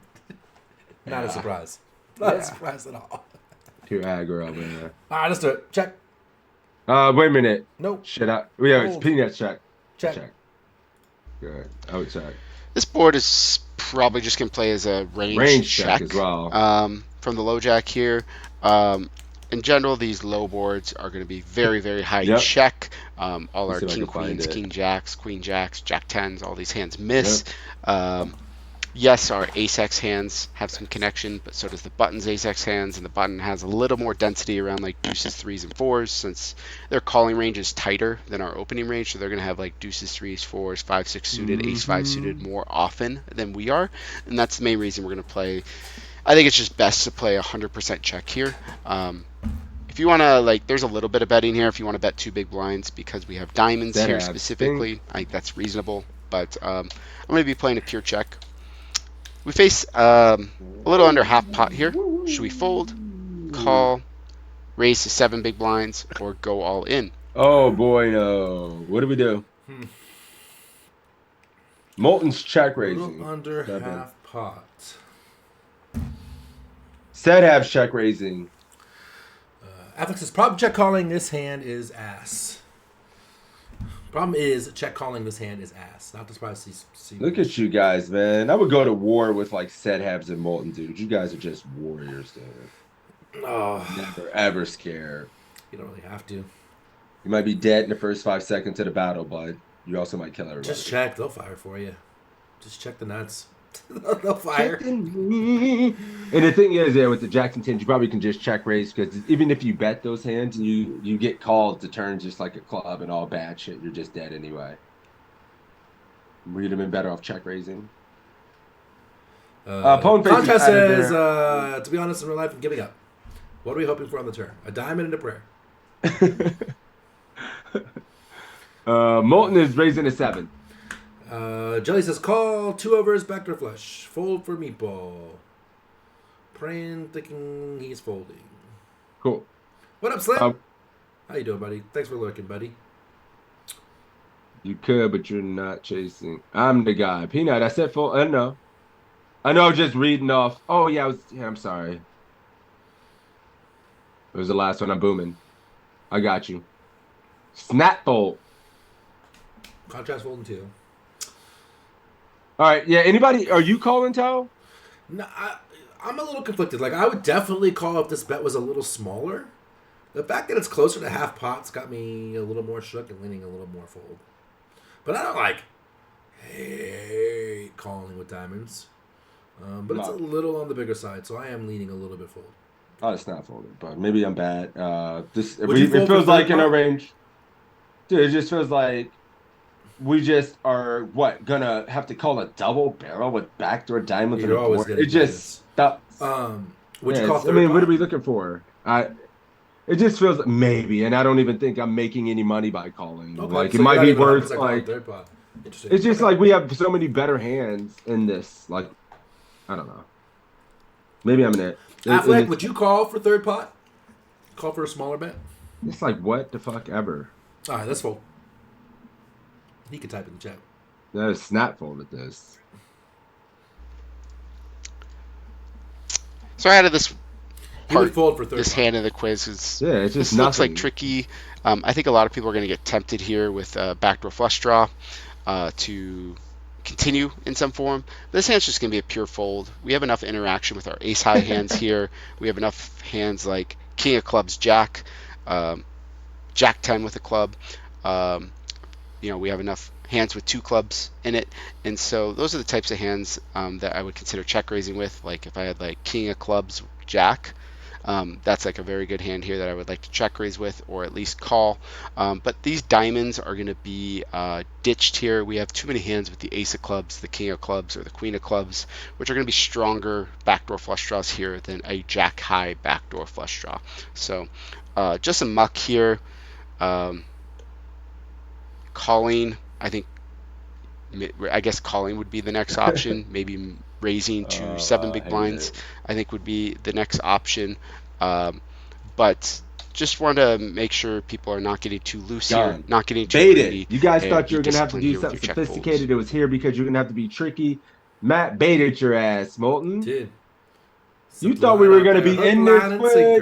[SPEAKER 8] Not a surprise. Not a surprise at all.
[SPEAKER 5] pure aggro, man.
[SPEAKER 8] All right, let's do it. Check.
[SPEAKER 5] Wait a minute.
[SPEAKER 8] Nope.
[SPEAKER 5] Shit out. Yeah, it's
[SPEAKER 8] Hold.
[SPEAKER 5] peanut check.
[SPEAKER 8] Check.
[SPEAKER 5] Good. I would check.
[SPEAKER 11] This board is probably just going to play as a range
[SPEAKER 5] check as well.
[SPEAKER 11] From the low jack here. In general, these low boards are going to be very, very high
[SPEAKER 5] Yep.
[SPEAKER 11] check. All
[SPEAKER 5] Let's
[SPEAKER 11] our
[SPEAKER 5] see if I
[SPEAKER 11] king
[SPEAKER 5] can find
[SPEAKER 11] queens,
[SPEAKER 5] it.
[SPEAKER 11] king jacks, queen jacks, jack tens, all these hands miss. Yes, our ace-x hands have some connection, but so does the button's ace-x hands, and the button has a little more density around like deuces, threes, and fours, since their calling range is tighter than our opening range, so they're going to have like deuces, threes, fours, 5-6 suited, ace-5 suited more often than we are, and that's the main reason we're going to play. I think it's just best to play 100% check here. If you want to, like, there's a little bit of betting here if you want to bet 2 big blinds because we have diamonds here specifically. I think that's reasonable, but I'm going to be playing a pure check. We face a little under half pot here. Should we fold, call, raise to 7 big blinds, or go all in?
[SPEAKER 5] Oh boy, no. What do we do? Molten's check raising.
[SPEAKER 8] Little under half pot.
[SPEAKER 5] Said have check raising.
[SPEAKER 8] Affleck says, problem check calling this hand is ass. Problem is, check calling this hand is ass. Not surprised to see.
[SPEAKER 5] Look at you guys, man. I would go to war with like Set Habs and Molten, dude. You guys are just warriors, dude.
[SPEAKER 8] Oh,
[SPEAKER 5] Never ever scared.
[SPEAKER 8] you don't really have to.
[SPEAKER 5] You might be dead in the first 5 seconds of the battle, but you also might kill everybody.
[SPEAKER 8] Just check. They'll fire for you. Just check the nuts. They'll fire.
[SPEAKER 5] And the thing is, yeah, with the Jackson 10s, you probably can just check raise because even if you bet those hands and you get called to turn just like a club and all bad shit, you're just dead anyway. We'd have been better off check raising.
[SPEAKER 8] Contrast says, to be honest, in real life, I'm giving up. What are we hoping for on the turn? A diamond and a prayer.
[SPEAKER 5] Molten is raising a 7.
[SPEAKER 8] Jelly says, call 2 overs, backdoor flush. Fold for meatball. Praying, thinking he's folding.
[SPEAKER 5] Cool.
[SPEAKER 8] What up, Slim? How you doing, buddy? Thanks for lurking, buddy.
[SPEAKER 5] You could, but you're not chasing. I'm the guy. Peanut, I said fold. No. I know, I was just reading off. Oh, yeah, I'm sorry. It was the last one. I'm booming. I got you. Snap fold.
[SPEAKER 8] Contrast folding 2.
[SPEAKER 5] All right, yeah. Anybody? Are you calling, Tao?
[SPEAKER 8] No, I'm a little conflicted. Like, I would definitely call if this bet was a little smaller. The fact that it's closer to half pots got me a little more shook and leaning a little more fold. But I don't hate calling with diamonds. But it's a little on the bigger side, so I am leaning a little bit fold.
[SPEAKER 5] Oh, it's not folded, but maybe I'm bad.
[SPEAKER 8] It
[SPEAKER 5] feels like in our range. Dude, it just feels like we just are gonna have to call a double barrel with backdoor diamonds.
[SPEAKER 8] You're always
[SPEAKER 5] board.
[SPEAKER 8] getting
[SPEAKER 5] It just stops.
[SPEAKER 8] Would you call third pot?
[SPEAKER 5] What are we looking for? It just feels maybe, and I don't even think I'm making any money by calling.
[SPEAKER 8] Okay,
[SPEAKER 5] like
[SPEAKER 8] so
[SPEAKER 5] it might be worth
[SPEAKER 8] third pot. Interesting.
[SPEAKER 5] It's just like we have so many better hands in this. Like I don't know. Maybe I'm in it.
[SPEAKER 8] Affleck, would you call for third pot? Call for a smaller bet?
[SPEAKER 5] It's like what the fuck ever.
[SPEAKER 8] All right, let's fold. He could type in the chat.
[SPEAKER 5] That is snap fold at this.
[SPEAKER 11] So out of this
[SPEAKER 8] He would fold for third
[SPEAKER 11] this
[SPEAKER 8] pot.
[SPEAKER 11] hand in the quiz is
[SPEAKER 5] it's just
[SPEAKER 11] this
[SPEAKER 5] nothing.
[SPEAKER 11] looks like tricky. I think a lot of people are going to get tempted here with backdoor flush draw to continue in some form. But this hand's just going to be a pure fold. We have enough interaction with our ace high hands here. We have enough hands like king of clubs, jack, jack 10 with a club. We have enough hands with 2 clubs in it, and so those are the types of hands that I would consider check raising with. Like if I had like king of clubs, jack, that's like a very good hand here that I would like to check raise with, or at least call. But these diamonds are going to be ditched here. We have too many hands with the ace of clubs, the king of clubs, or the queen of clubs, which are going to be stronger backdoor flush draws here than a jack high backdoor flush draw. So just a muck here. Calling, I guess calling would be the next option. Maybe raising to 7 big blinds, I think would be the next option. But just want to make sure people are not getting too loose here, not getting too greedy.
[SPEAKER 5] You guys thought you were going to have to do something sophisticated. It was here because you're going to have to be tricky. Matt baited your ass, Molten.
[SPEAKER 8] Dude.
[SPEAKER 5] You thought we were going to be in this quick.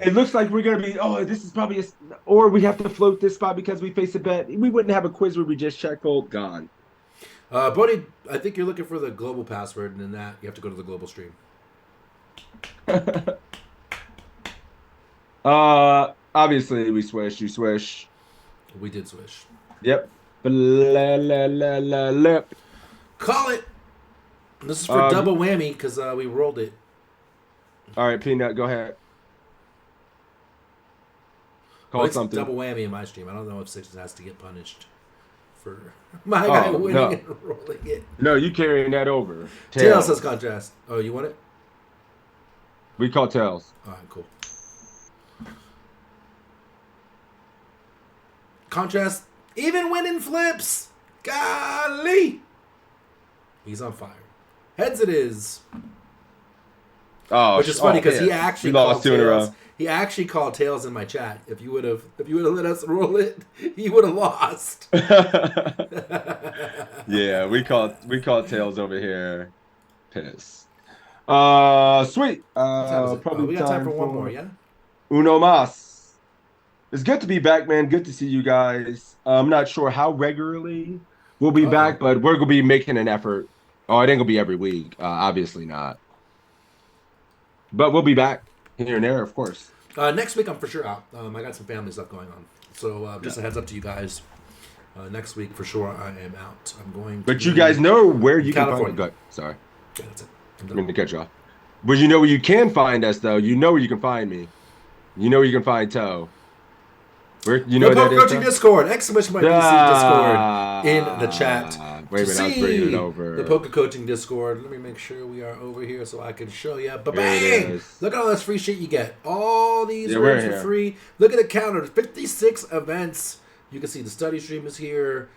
[SPEAKER 5] It looks like we're gonna be. Oh, this is probably or we have to float this spot because we face a bet. We wouldn't have a quiz where we just check fold. Gone.
[SPEAKER 8] Brody, I think you're looking for the global password, and in that you have to go to the global stream.
[SPEAKER 5] Obviously we swish. You swish.
[SPEAKER 8] We did swish.
[SPEAKER 5] Yep. Lip.
[SPEAKER 8] Call it. This is for double whammy because we rolled it.
[SPEAKER 5] All right, Peanut, go ahead. Call
[SPEAKER 8] it's
[SPEAKER 5] something.
[SPEAKER 8] Double whammy in my stream. I don't know if Sixes has to get punished for my guy winning and rolling it.
[SPEAKER 5] No, you carrying that over.
[SPEAKER 8] Tails says contrast. Oh, you want it?
[SPEAKER 5] We call tails.
[SPEAKER 8] All right, cool. Contrast, even winning flips. Golly. He's on fire. Heads it is.
[SPEAKER 5] Oh,
[SPEAKER 8] which is funny because he actually
[SPEAKER 5] lost 2 in a row.
[SPEAKER 8] He actually called tails in my chat. If you would have let us roll it, he would have lost.
[SPEAKER 5] Yeah, we called tails over here. Piss. Sweet. Probably
[SPEAKER 8] we got time for one more, yeah?
[SPEAKER 5] Uno mas. It's good to be back, man. Good to see you guys. I'm not sure how regularly we'll be back, but we're gonna be making an effort. Oh, it ain't gonna be every week. Obviously not. But we'll be back here and there, of course.
[SPEAKER 8] Next week I'm for sure out. I got some family stuff going on, so just a heads up to you guys. Next week for sure I am out. I'm going.
[SPEAKER 5] But you guys know where you
[SPEAKER 8] California.
[SPEAKER 5] can find. Good. Sorry.
[SPEAKER 8] Yeah, that's it.
[SPEAKER 5] I mean to cut you off. But you know where you can find us, though. You know where you can find me. You know where you can find Toe. Where you know
[SPEAKER 8] the
[SPEAKER 5] that
[SPEAKER 8] Poker Coaching Discord! Exclamation mark DC Discord in the chat.
[SPEAKER 5] Wait a minute, I was bringing it over.
[SPEAKER 8] The Poker Coaching Discord. Let me make sure we are over here so I can show you. Bang! Look at all this free shit you get. All these rooms for free. Look at the counter. 56 events. You can see the study stream is here.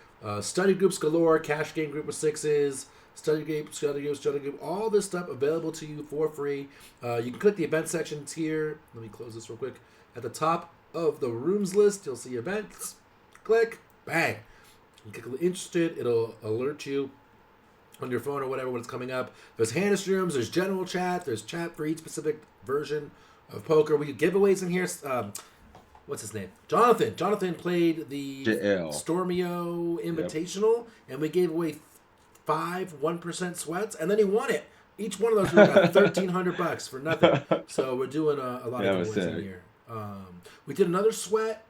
[SPEAKER 8] Study groups galore. Cash game group of sixes. Study group. All this stuff available to you for free. You can click the event sections here. Let me close this real quick. At the top of the rooms list, you'll see events. Click, bang. You click interested, it'll alert you on your phone or whatever when it's coming up. There's hand rooms, there's general chat, there's chat for each specific version of poker. We do giveaways in here. What's his name? Jonathan. Jonathan played the Stormio Invitational, and we gave away 5 1% sweats, and then he won it. Each one of those we got $1,300 for nothing. So we're doing a lot of giveaways in here. We did another sweat.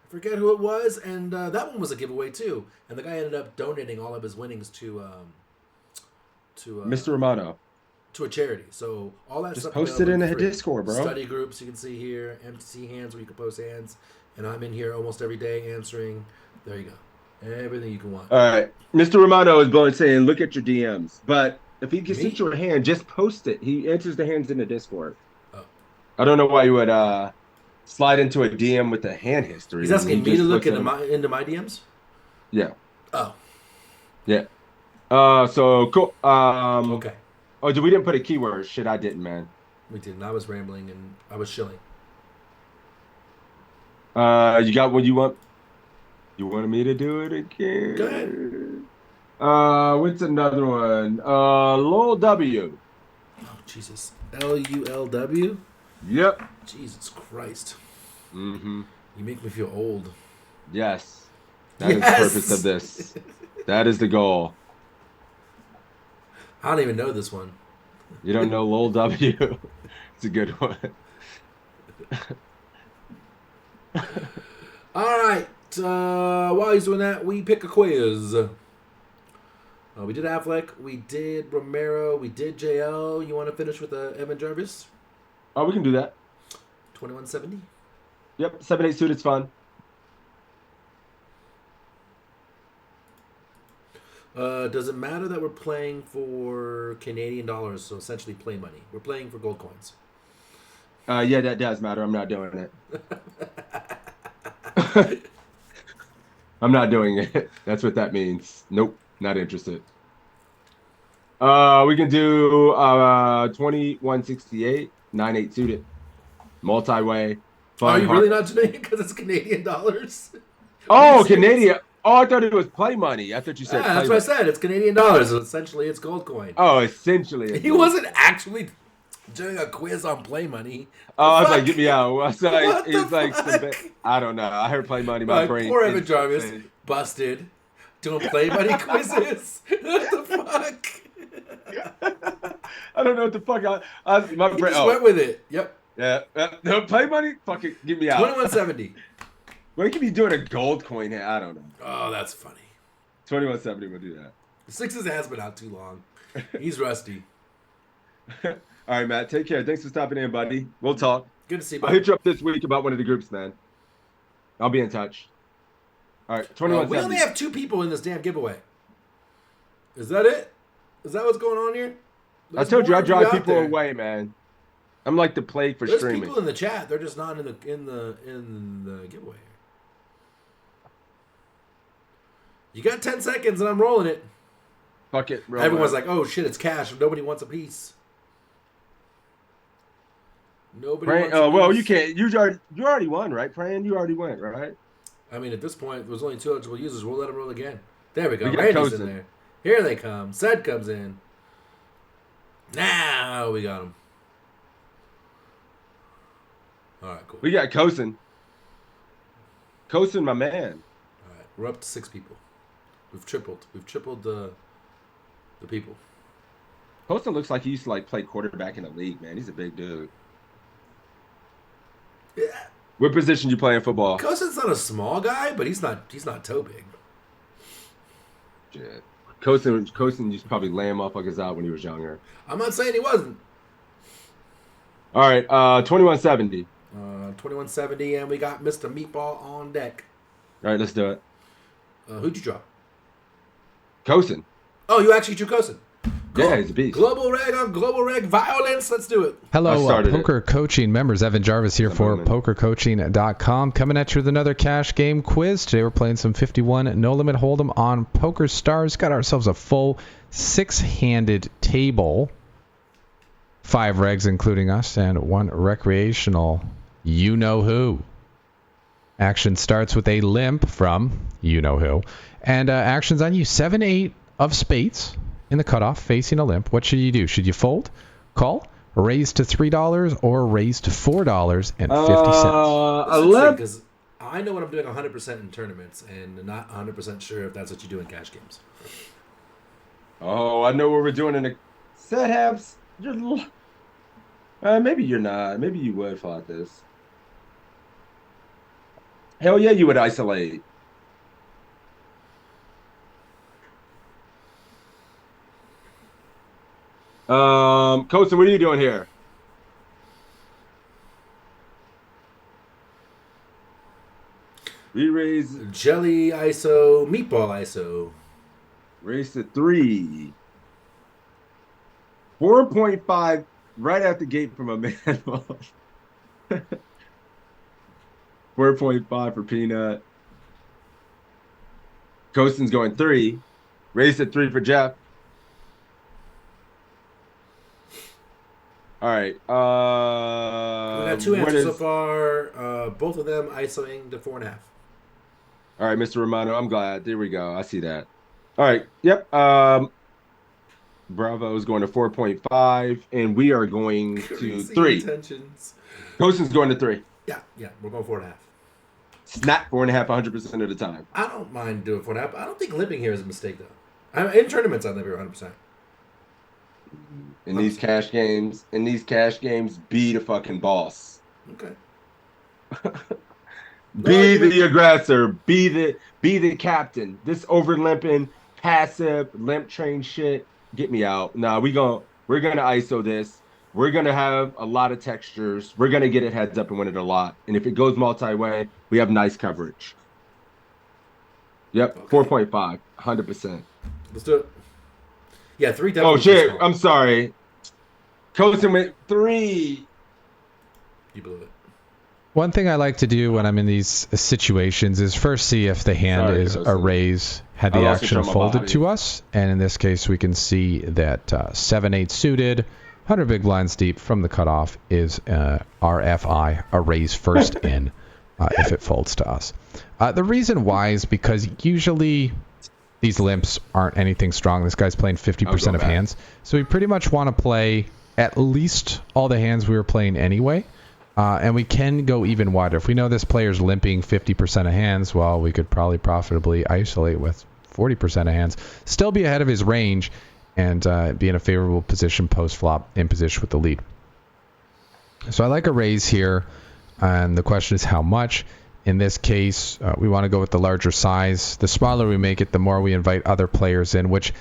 [SPEAKER 8] I forget who it was, and that one was a giveaway too. And the guy ended up donating all of his winnings to
[SPEAKER 5] Mr. Romano,
[SPEAKER 8] to a charity. So all that
[SPEAKER 5] just
[SPEAKER 8] stuff
[SPEAKER 5] post it in the Discord, bro.
[SPEAKER 8] Study groups you can see here, MTC hands where you can post hands, and I'm in here almost every day answering. There you go, everything you can want.
[SPEAKER 5] All right, Mr. Romano is blowing saying, look at your DMs, but if he can send you a hand, just post it. He answers the hands in the Discord. I don't know why you would slide into a DM with the hand history.
[SPEAKER 8] He's asking me to look into my DMs?
[SPEAKER 5] Yeah.
[SPEAKER 8] Oh.
[SPEAKER 5] Yeah. So cool.
[SPEAKER 8] Okay.
[SPEAKER 5] Oh, we didn't put a keyword. Shit, I didn't, man.
[SPEAKER 8] We didn't. I was rambling and I was chilling.
[SPEAKER 5] You got what you want? You wanted me to do it again?
[SPEAKER 8] Go ahead.
[SPEAKER 5] What's another one? Lol W.
[SPEAKER 8] Oh, Jesus. LULW?
[SPEAKER 5] Yep.
[SPEAKER 8] Jesus Christ.
[SPEAKER 5] Mm-hmm.
[SPEAKER 8] You make me feel old.
[SPEAKER 5] Yes. That is the purpose of this. That is the goal.
[SPEAKER 8] I don't even know this one.
[SPEAKER 5] You don't know Lol W? It's a good one.
[SPEAKER 8] All right. While he's doing that, we pick a quiz. We did Affleck. We did Romero. We did JL. You want to finish with Evan Jarvis?
[SPEAKER 5] Oh, we can do that.
[SPEAKER 8] 2170?
[SPEAKER 5] Yep, 7-8 suit, it's fun.
[SPEAKER 8] Does it matter that we're playing for Canadian dollars, so essentially play money? We're playing for gold coins.
[SPEAKER 5] Yeah, that does matter. I'm not doing it. I'm not doing it. That's what that means. Nope, not interested. We can do 2168, 9-8 suited. Multi-way.
[SPEAKER 8] Are you really not doing it because it's Canadian dollars?
[SPEAKER 5] Oh, Canadian. Oh, I thought it was play money. I thought you said
[SPEAKER 8] that's what I said. It's Canadian dollars. So essentially, it's gold coin.
[SPEAKER 5] Oh, essentially.
[SPEAKER 8] He wasn't actually Doing a quiz on play money.
[SPEAKER 5] Oh, I was like,
[SPEAKER 8] Fuck?
[SPEAKER 5] get me out. I was like,
[SPEAKER 8] What the
[SPEAKER 5] he's like,
[SPEAKER 8] fuck?
[SPEAKER 5] I don't know. I heard play money. My
[SPEAKER 8] Like,
[SPEAKER 5] brain.
[SPEAKER 8] poor Evan Jarvis, busted, doing play money quizzes. What the fuck?
[SPEAKER 5] I don't know what the fuck. My
[SPEAKER 8] He
[SPEAKER 5] brain.
[SPEAKER 8] just went with it. Yep.
[SPEAKER 5] Yeah. No, play money. Fuck it. Get me out.
[SPEAKER 8] 2170.
[SPEAKER 5] Well, he could be doing a gold coin here. I don't know.
[SPEAKER 8] Oh, that's funny.
[SPEAKER 5] 2170 will do that.
[SPEAKER 8] The Sixes has been out too long. He's rusty.
[SPEAKER 5] All right, Matt. Take care. Thanks for stopping in, buddy. We'll talk.
[SPEAKER 8] Good to see you,
[SPEAKER 5] I'll
[SPEAKER 8] buddy.
[SPEAKER 5] hit you up this week about one of the groups, man. I'll be in touch. All right,
[SPEAKER 8] We
[SPEAKER 5] 2170.
[SPEAKER 8] only have 2 people in this damn giveaway. Is that it? Is that what's going on here?
[SPEAKER 5] I
[SPEAKER 8] There's
[SPEAKER 5] told you
[SPEAKER 8] more
[SPEAKER 5] I
[SPEAKER 8] of you
[SPEAKER 5] drive
[SPEAKER 8] out
[SPEAKER 5] people
[SPEAKER 8] there.
[SPEAKER 5] away, man. I'm like the plague for
[SPEAKER 8] There's
[SPEAKER 5] streaming.
[SPEAKER 8] people in the chat. They're just not in the giveaway. You got 10 seconds and I'm rolling it.
[SPEAKER 5] Fuck it. roll
[SPEAKER 8] Everyone's
[SPEAKER 5] it.
[SPEAKER 8] like, "Oh shit, it's cash. Nobody wants a piece." Nobody
[SPEAKER 5] Pran,
[SPEAKER 8] wants a
[SPEAKER 5] well,
[SPEAKER 8] piece.
[SPEAKER 5] you can't. You already won, right, Pran? You already went, right?
[SPEAKER 8] I mean, at this point, there's only 2 eligible users. We'll let them roll again. There we go.
[SPEAKER 5] We got
[SPEAKER 8] Randy's
[SPEAKER 5] Cozen.
[SPEAKER 8] in there. Here they come. Sed comes in. Now we got him. All right, cool.
[SPEAKER 5] We got Kosin. Kosin, my man.
[SPEAKER 8] All right, we're up to 6 people. We've tripled the people.
[SPEAKER 5] Kosin looks like he used to like play quarterback in the league, man. He's a big dude.
[SPEAKER 8] Yeah.
[SPEAKER 5] What position you play in football?
[SPEAKER 8] Cosen's not a small guy, but he's not toe big.
[SPEAKER 5] Shit. Kosin used to probably lay him motherfuckers out when he was younger.
[SPEAKER 8] I'm not saying he wasn't.
[SPEAKER 5] All right, 2170.
[SPEAKER 8] 2170, and we got Mr. Meatball on deck.
[SPEAKER 5] All right, let's do it.
[SPEAKER 8] Who'd you draw?
[SPEAKER 5] Kosin.
[SPEAKER 8] Oh, you actually drew Kosen.
[SPEAKER 5] Yeah, he's a beast.
[SPEAKER 8] Global Reg on Global Reg Violence. Let's do it.
[SPEAKER 5] I
[SPEAKER 12] Hello,
[SPEAKER 5] started it.
[SPEAKER 12] Poker Coaching members. Evan Jarvis here for PokerCoaching.com. Coming at you with another cash game quiz. Today we're playing some 51 No Limit Hold'em on Poker Stars. Got ourselves a full 6-handed table. 5 regs including us and 1 recreational you-know-who. Action starts with a limp from you-know-who. And action's on you. 7-8 of spades in the cutoff, facing a limp. What should you do? Should you fold, call, raise to $3, or raise to $4.50?
[SPEAKER 5] A limp.
[SPEAKER 8] Because I know what I'm doing 100% in tournaments, and not 100% sure if that's what you do in cash games.
[SPEAKER 5] Oh, I know what we're doing in the set halves. Maybe you're not. Maybe you would fight this. Hell yeah, you would isolate. Kosin, what are you doing here? We raise
[SPEAKER 8] Jelly ISO, Meatball ISO.
[SPEAKER 5] raise to 3. 4.5 right out the gate from a man. 4.5 for Peanut. Kosin's going 3. Raised at 3 for Jeff. All right.
[SPEAKER 8] We got 2 answers so far. Both of them ISOing to 4.5.
[SPEAKER 5] All right, Mr. Romano, I'm glad. There we go. I see that. All right. Yep. Bravo is going to 4.5, and we are going to 3.
[SPEAKER 8] Intentions.
[SPEAKER 5] Kosin's going to 3.
[SPEAKER 8] Yeah, we're going 4.5.
[SPEAKER 5] Snap 4.5 100% of the time.
[SPEAKER 8] I don't mind doing 4.5. I don't think limping here is a mistake, though. In tournaments, I limp here 100%.
[SPEAKER 5] In these cash games, be the fucking boss.
[SPEAKER 8] Okay.
[SPEAKER 5] Be the aggressor. Be the captain. This over limping, passive, limp train shit. Get me out. Nah, we're gonna ISO this. We're gonna have a lot of textures. We're gonna get it heads up and win it a lot. And if it goes multi-way, we have nice coverage. Yep, okay. 4.5, 100%.
[SPEAKER 8] Let's do it. Yeah, 3 definitely.
[SPEAKER 5] Oh shit! I'm sorry. Kosin went 3.
[SPEAKER 8] You blew it.
[SPEAKER 12] One thing I like to do when I'm in these situations is first see if the hand is a raise, had the action folded to us. And in this case, we can see that 7-8 suited, 100 big blinds deep from the cutoff is RFI, a raise first in, if it folds to us. The reason why is because usually these limps aren't anything strong. This guy's playing 50% of hands. So we pretty much want to play at least all the hands we were playing anyway. And we can go even wider. If we know this player's limping 50% of hands, well, we could probably profitably isolate with 40% of hands, still be ahead of his range, and be in a favorable position post-flop in position with the lead. So I like a raise here, and the question is how much. In this case, we want to go with the larger size. The smaller we make it, the more we invite other players in, which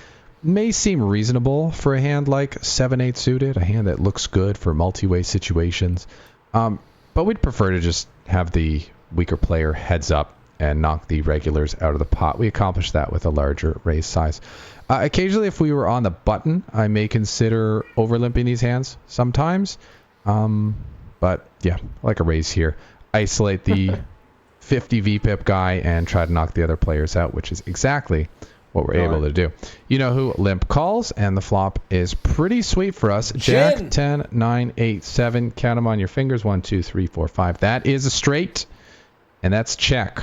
[SPEAKER 12] may seem reasonable for a hand like 7-8 suited, a hand that looks good for multi-way situations. But we'd prefer to just have the weaker player heads up and knock the regulars out of the pot. We accomplish that with a larger raise size. Occasionally, if we were on the button, I may consider overlimping these hands sometimes. But yeah, I like a raise here. Isolate the 50 VPIP guy and try to knock the other players out, which is exactly what we're able to do. You know who limp calls, and the flop is pretty sweet for us. Jack, 10, 9, 8, 7. Count them on your fingers. 1, 2, 3, 4, 5. That is a straight, and that's check.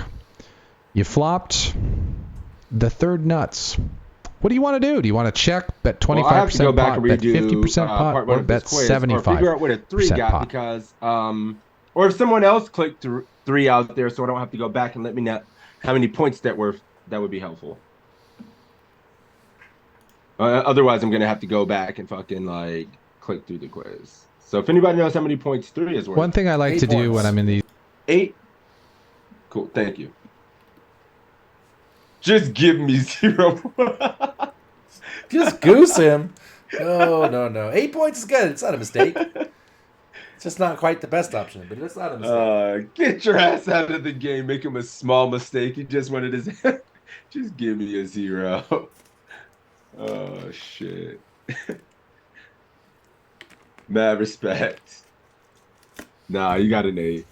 [SPEAKER 12] You flopped the third nuts. What do you want to do? Do you want to check, bet 25% pot, bet 50% pot, or bet 75%?
[SPEAKER 5] Or figure out what a 3 got
[SPEAKER 12] pot.
[SPEAKER 5] Because, or if someone else clicked 3 out there, so I don't have to go back and let me know how many points that would be helpful. Otherwise, I'm going to have to go back and fucking, like, click through the quiz. So if anybody knows how many points 3 is worth.
[SPEAKER 12] One thing I like to do when I'm in these...
[SPEAKER 5] 8? Cool, thank you. Just give me 0.
[SPEAKER 8] Just goose him. No. 8 points is good. It's not a mistake. It's just not quite the best option, but it's not a mistake.
[SPEAKER 5] Get your ass out of the game. Make him a small mistake. He just wanted his... Just give me a 0. Oh, shit. Mad respect. Nah, you got an 8.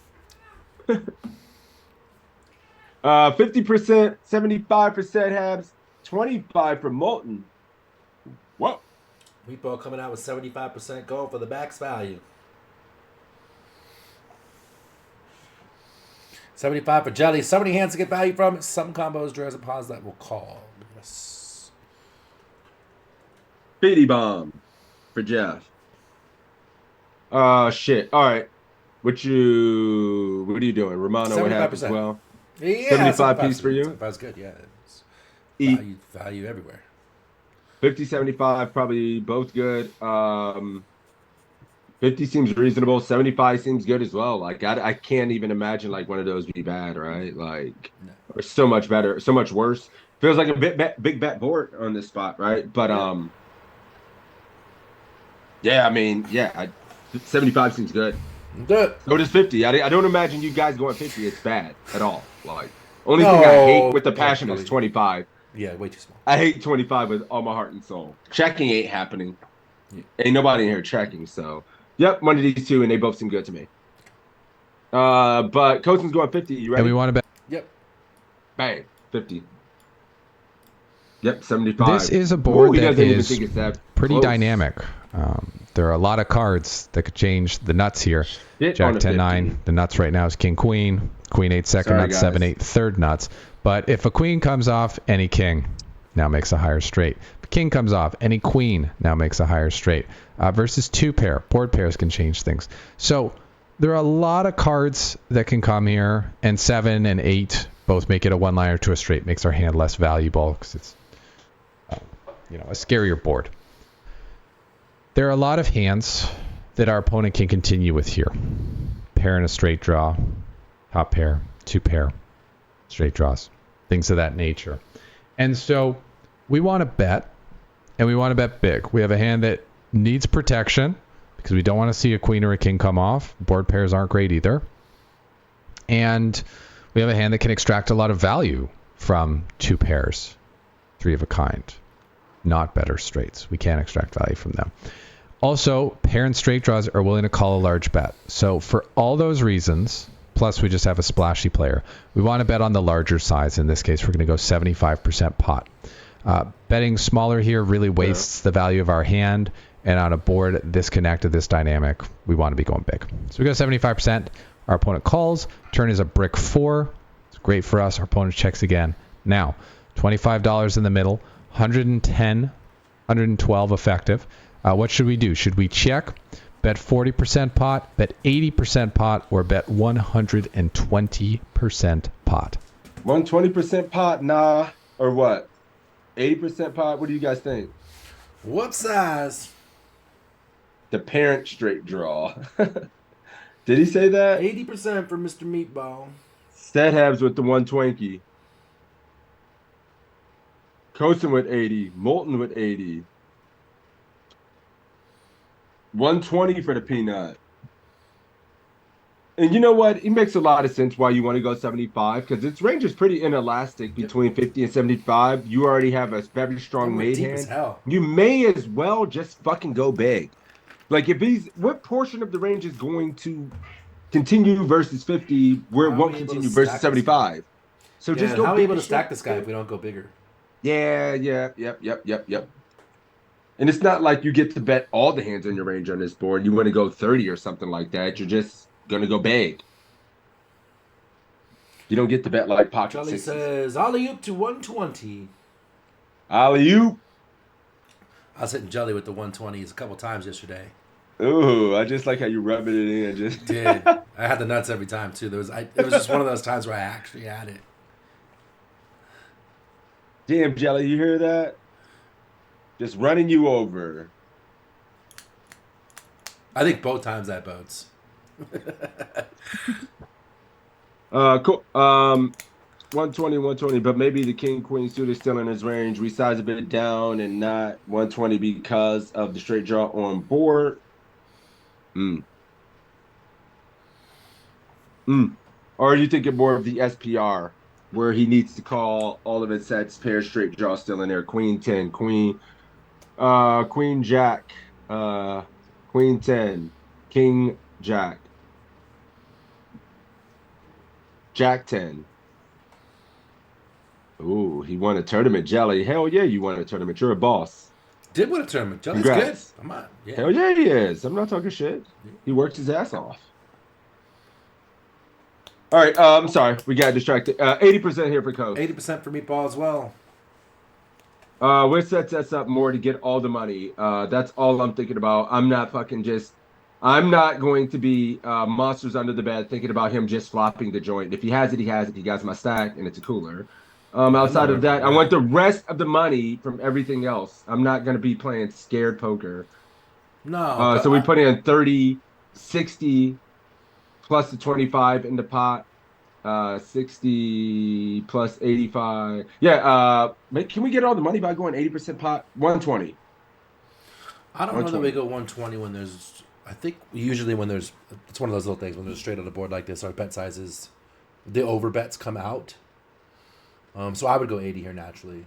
[SPEAKER 5] 50%, 75% Habs, 25 for Molten. Whoa.
[SPEAKER 8] Meatball coming out with 75% going for the max value. 75 for Jelly. So many hands to get value from. Some combos, draws, and pawns that will call. Yes.
[SPEAKER 5] Speedy bomb for Jeff. Shit. All right. What are you doing? Romano, what happened as well?
[SPEAKER 8] Yeah,
[SPEAKER 5] 75 piece for you?
[SPEAKER 8] 75 is good, yeah. Value everywhere.
[SPEAKER 5] 50, 75, probably both good. 50 seems reasonable. 75 seems good as well. Like, I can't even imagine, like, one of those be bad, right? Like, or so much better, so much worse. Feels like a big bet board on this spot, right? But, yeah, I mean, 75 seems good.
[SPEAKER 8] Good.
[SPEAKER 5] So does 50. I don't imagine you guys going 50. It's bad at all. Like, only thing I hate with the passion is 25.
[SPEAKER 8] Yeah, way too small.
[SPEAKER 5] I hate 25 with all my heart and soul. Checking ain't happening. Yeah. Ain't nobody in here checking. So, yep, one of these two, and they both seem good to me. But Coaston's going 50. You ready?
[SPEAKER 12] And we want to bet.
[SPEAKER 8] Yep.
[SPEAKER 5] Bang, 50. Yep, 75.
[SPEAKER 12] This is a board that is pretty
[SPEAKER 5] close.
[SPEAKER 12] Dynamic. There are a lot of cards that could change the nuts here. Jack 10-9. The nuts right now is King Queen. Queen 8 second nuts, 7-8 third nuts. But if a queen comes off, any king now makes a higher straight. If a king comes off, any queen now makes a higher straight. Versus 2 pair. Board pairs can change things. So there are a lot of cards that can come here. And 7 and 8 both make it a one-liner to a straight. Makes our hand less valuable because it's a scarier board. There are a lot of hands that our opponent can continue with here. Pair and a straight draw, top pair, 2 pair, straight draws, things of that nature. And so we want to bet, and we want to bet big. We have a hand that needs protection because we don't want to see a queen or a king come off. Board pairs aren't great either. And we have a hand that can extract a lot of value from 2 pairs, 3 of a kind. Not better straights. We can't extract value from them. Also, pair and straight draws are willing to call a large bet. So for all those reasons, plus we just have a splashy player, we want to bet on the larger size. In this case, we're going to go 75% pot. Betting smaller here really wastes the value of our hand. And on a board this connected, this dynamic, we want to be going big. So we go 75%. Our opponent calls. Turn is a brick 4. It's great for us. Our opponent checks again. Now, $25 in the middle. 110 112 effective. What should we do? Should we check, bet 40% pot, bet 80% pot, or bet 120% pot?
[SPEAKER 5] 120% pot, nah, or what? 80% pot. What do you guys think?
[SPEAKER 8] What size?
[SPEAKER 5] The parent straight draw. Did he say that?
[SPEAKER 8] 80% for Mr. Meatball.
[SPEAKER 5] Set Habs with the 120. Coasting with 80. Molten with 80. 120 for the Peanut. And you know what? It makes a lot of sense why you want to go 75 because its range is pretty inelastic between 50 and 75. You already have a very strong made
[SPEAKER 8] deep
[SPEAKER 5] hand.
[SPEAKER 8] as hell.
[SPEAKER 5] You may as well just fucking go big. Like if he's what portion of the range is going to continue versus 50 where it won't continue versus 75? So just go.
[SPEAKER 8] How are we able to stack this guy if we don't go bigger?
[SPEAKER 5] Yeah, yep. And it's not like you get to bet all the hands on your range on this board. You want to go 30 or something like that. You're just gonna go big. You don't get to bet like pocket
[SPEAKER 8] Charlie
[SPEAKER 5] sixes.
[SPEAKER 8] says alley-oop to 120.
[SPEAKER 5] Alley-oop.
[SPEAKER 8] I was hitting Jelly with the 120s a couple times yesterday.
[SPEAKER 5] Ooh, I just like how you rubbing it in. Just
[SPEAKER 8] Did I had the nuts every time too. It was just one of those times where I actually had it.
[SPEAKER 5] Damn, Jelly, you hear that? Just running you over.
[SPEAKER 8] I think both times that boats.
[SPEAKER 5] Cool. 120, but maybe the king queen suit is still in his range. We size a bit down and not 120 because of the straight draw on board. Or are you thinking more of the SPR where he needs to call all of his sets, pair straight draw still in there. Queen 10, queen jack, queen 10, king jack. Jack 10. Ooh, he won a tournament, Jelly. Hell yeah, you won a tournament. You're a boss.
[SPEAKER 8] Did win a tournament. Jelly's
[SPEAKER 5] Congrats.
[SPEAKER 8] good. Come on. Yeah.
[SPEAKER 5] Hell yeah, he is. I'm not talking shit. He worked his ass off. All right, I'm sorry. We got distracted. 80% here for Coach.
[SPEAKER 8] 80% for Meatball as well.
[SPEAKER 5] Which sets us up more to get all the money. That's all I'm thinking about. I'm not going to be monsters under the bed thinking about him just flopping the joint. If he has it, he has it. He got my stack, and it's a cooler. Outside of that, I want the rest of the money from everything else. I'm not going to be playing scared poker.
[SPEAKER 8] No.
[SPEAKER 5] So we put in 30, 60, plus the 25 in the pot. 60 plus 85. Yeah. Can we get all the money by going 80% pot? 120.
[SPEAKER 8] I don't know that we go 120 when there's. I think usually when there's. It's one of those little things when there's straight on the board like this. Our bet sizes, the over bets come out. So I would go 80 here naturally.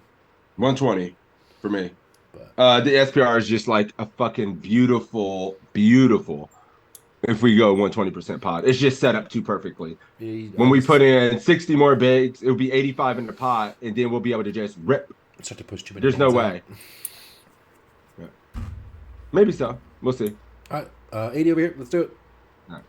[SPEAKER 5] 120 for me. But, the SPR is just like a fucking beautiful. If we go 120% pot, it's just set up too perfectly. When we put in 60 more bigs, it'll be 85 in the pot, and then we'll be able to just rip.
[SPEAKER 8] Start to push too many.
[SPEAKER 5] There's no way. Yeah. Maybe so. We'll see.
[SPEAKER 8] All right, 80 over here. Let's do it.
[SPEAKER 5] All right.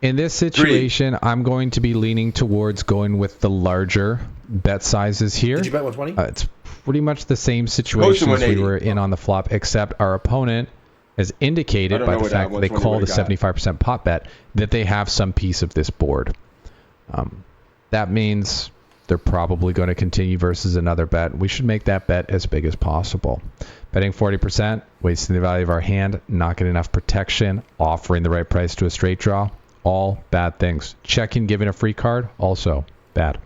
[SPEAKER 12] In this situation, I'm going to be leaning towards going with the larger bet sizes here.
[SPEAKER 8] Did you bet 120?
[SPEAKER 12] It's pretty much the same situation as we were in on the flop, except our opponent has indicated by the fact that they call the 75% pot bet that they have some piece of this board. That means they're probably going to continue versus another bet. We should make that bet as big as possible. Betting 40%, wasting the value of our hand, not getting enough protection, offering the right price to a straight draw, all bad things. Checking, giving a free card, also bad.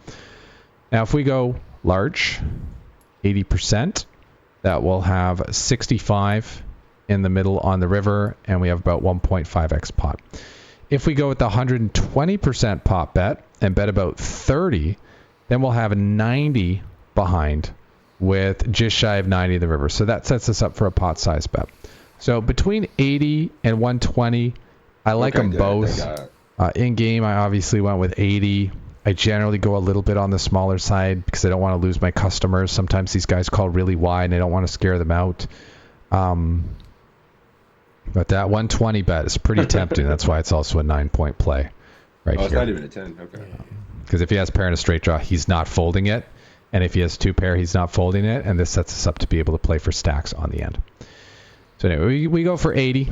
[SPEAKER 12] Now, if we go large, 80%, that will have 65 in the middle on the river, and we have about 1.5x pot. If we go with the 120% pot bet and bet about 30, then we'll have 90 behind with just shy of 90 in the river. So that sets us up for a pot size bet. So between 80 and 120, I like them both. In game, I obviously went with 80. I generally go a little bit on the smaller side because I don't want to lose my customers. Sometimes these guys call really wide and I don't want to scare them out. But that 120 bet is pretty tempting. That's why it's also a 9-point play right here.
[SPEAKER 5] It's not even a 10. Okay.
[SPEAKER 12] Because if he has pair and a straight draw, he's not folding it. And if he has 2 pair, he's not folding it, and this sets us up to be able to play for stacks on the end. So anyway, we go for 80,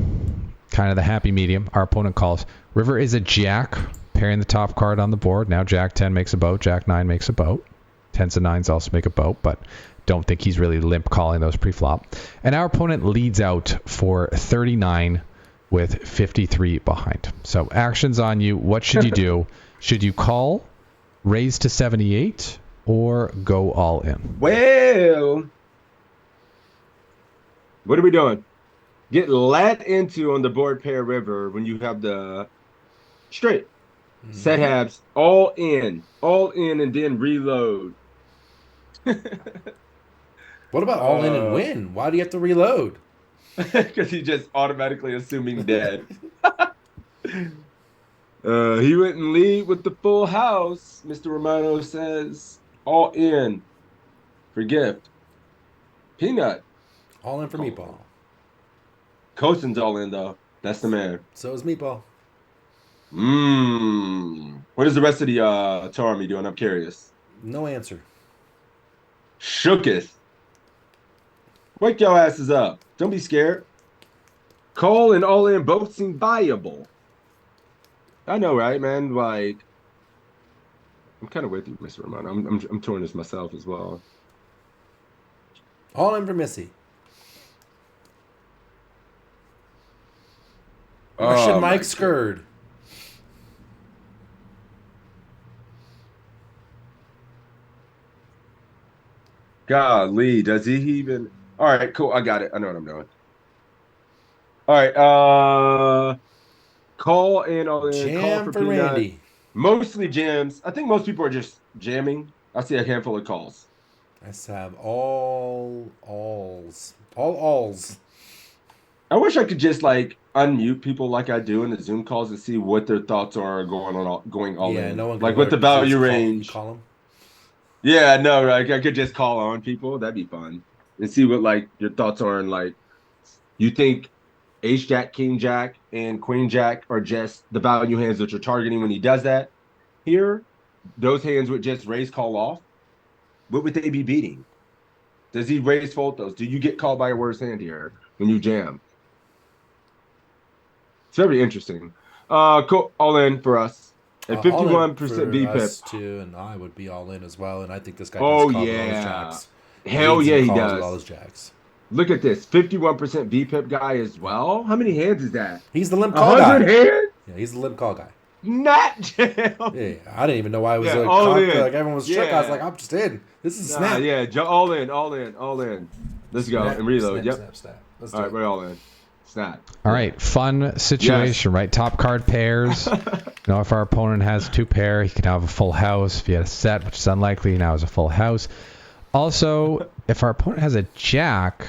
[SPEAKER 12] kind of the happy medium. Our opponent calls. River is a jack, pairing the top card on the board. Now Jack 10 makes a boat, Jack 9 makes a boat. 10s and 9s also make a boat, but don't think he's really limp calling those pre-flop. And our opponent leads out for 39 with 53 behind. So actions on you. What should you do? Should you call, raise to 78, or go all in?
[SPEAKER 5] Well, what are we doing? Get let into on the board pair river when you have the straight. Set halves, all in, and then reload.
[SPEAKER 8] What about all in and win? Why do you have to reload?
[SPEAKER 5] Because he's just automatically assuming dead. He wouldn't lead with the full house, Mr. Romano says. All in for gift. Peanut.
[SPEAKER 8] All in for Meatball.
[SPEAKER 5] Coaston's all in, though. That's the man.
[SPEAKER 8] So is Meatball.
[SPEAKER 5] What is the rest of the Torami doing? I'm curious.
[SPEAKER 8] No answer.
[SPEAKER 5] Shooketh. Wake your asses up. Don't be scared. Call and all in both seem viable. I know, right, man? Like, I'm kind of with you, Mr. Romano. I'm touring this myself as well.
[SPEAKER 8] All in for Missy. Russian Mike Skird.
[SPEAKER 5] Golly, does he even? All right, cool. I got it. I know what I'm doing. All right, call and all in.
[SPEAKER 8] Jam
[SPEAKER 5] call
[SPEAKER 8] for
[SPEAKER 5] Peanut.
[SPEAKER 8] Randy.
[SPEAKER 5] Mostly jams. I think most people are just jamming. I see a handful of calls.
[SPEAKER 8] I just have all alls. All alls.
[SPEAKER 5] I wish I could just like unmute people like I do in the Zoom calls and see what their thoughts are going all
[SPEAKER 8] Yeah,
[SPEAKER 5] in.
[SPEAKER 8] no one can
[SPEAKER 5] Like what the value range.
[SPEAKER 8] Call them.
[SPEAKER 5] Yeah, no, right. I could just call on people. That'd be fun. And see what like your thoughts are and like you think Ace Jack, King Jack, and Queen Jack are just the value hands that you're targeting when he does that. Here, those hands would just raise call off. What would they be beating? Does he raise fold those? Do you get called by a worse hand here when you jam? It's very interesting. Cool. All in for us. At 51% BPIP.
[SPEAKER 8] Too, and I would be all in as well. And I think this guy
[SPEAKER 5] Oh,
[SPEAKER 8] does call
[SPEAKER 5] yeah.
[SPEAKER 8] with all his jacks.
[SPEAKER 5] Hell yeah, he
[SPEAKER 8] calls
[SPEAKER 5] does.
[SPEAKER 8] with all his jacks.
[SPEAKER 5] Look at this. 51% BPIP guy as well. How many hands is that?
[SPEAKER 8] He's the limp call guy.
[SPEAKER 5] 100 hands?
[SPEAKER 8] Yeah, he's the limp call guy.
[SPEAKER 5] Not jam.
[SPEAKER 8] Yeah, I didn't even know why it was
[SPEAKER 5] all in.
[SPEAKER 8] like everyone was shook. I was
[SPEAKER 5] Yeah.
[SPEAKER 8] like, I'm just in. This is a snap.
[SPEAKER 5] Yeah, all in. Let's go and reload.
[SPEAKER 8] Snap.
[SPEAKER 5] All right, we're all in. Snap.
[SPEAKER 12] All right, fun situation, right? Top card pairs. Now, if our opponent has 2 pair, he can have a full house. If he had a set, which is unlikely, he now has a full house. Also, if our opponent has a jack,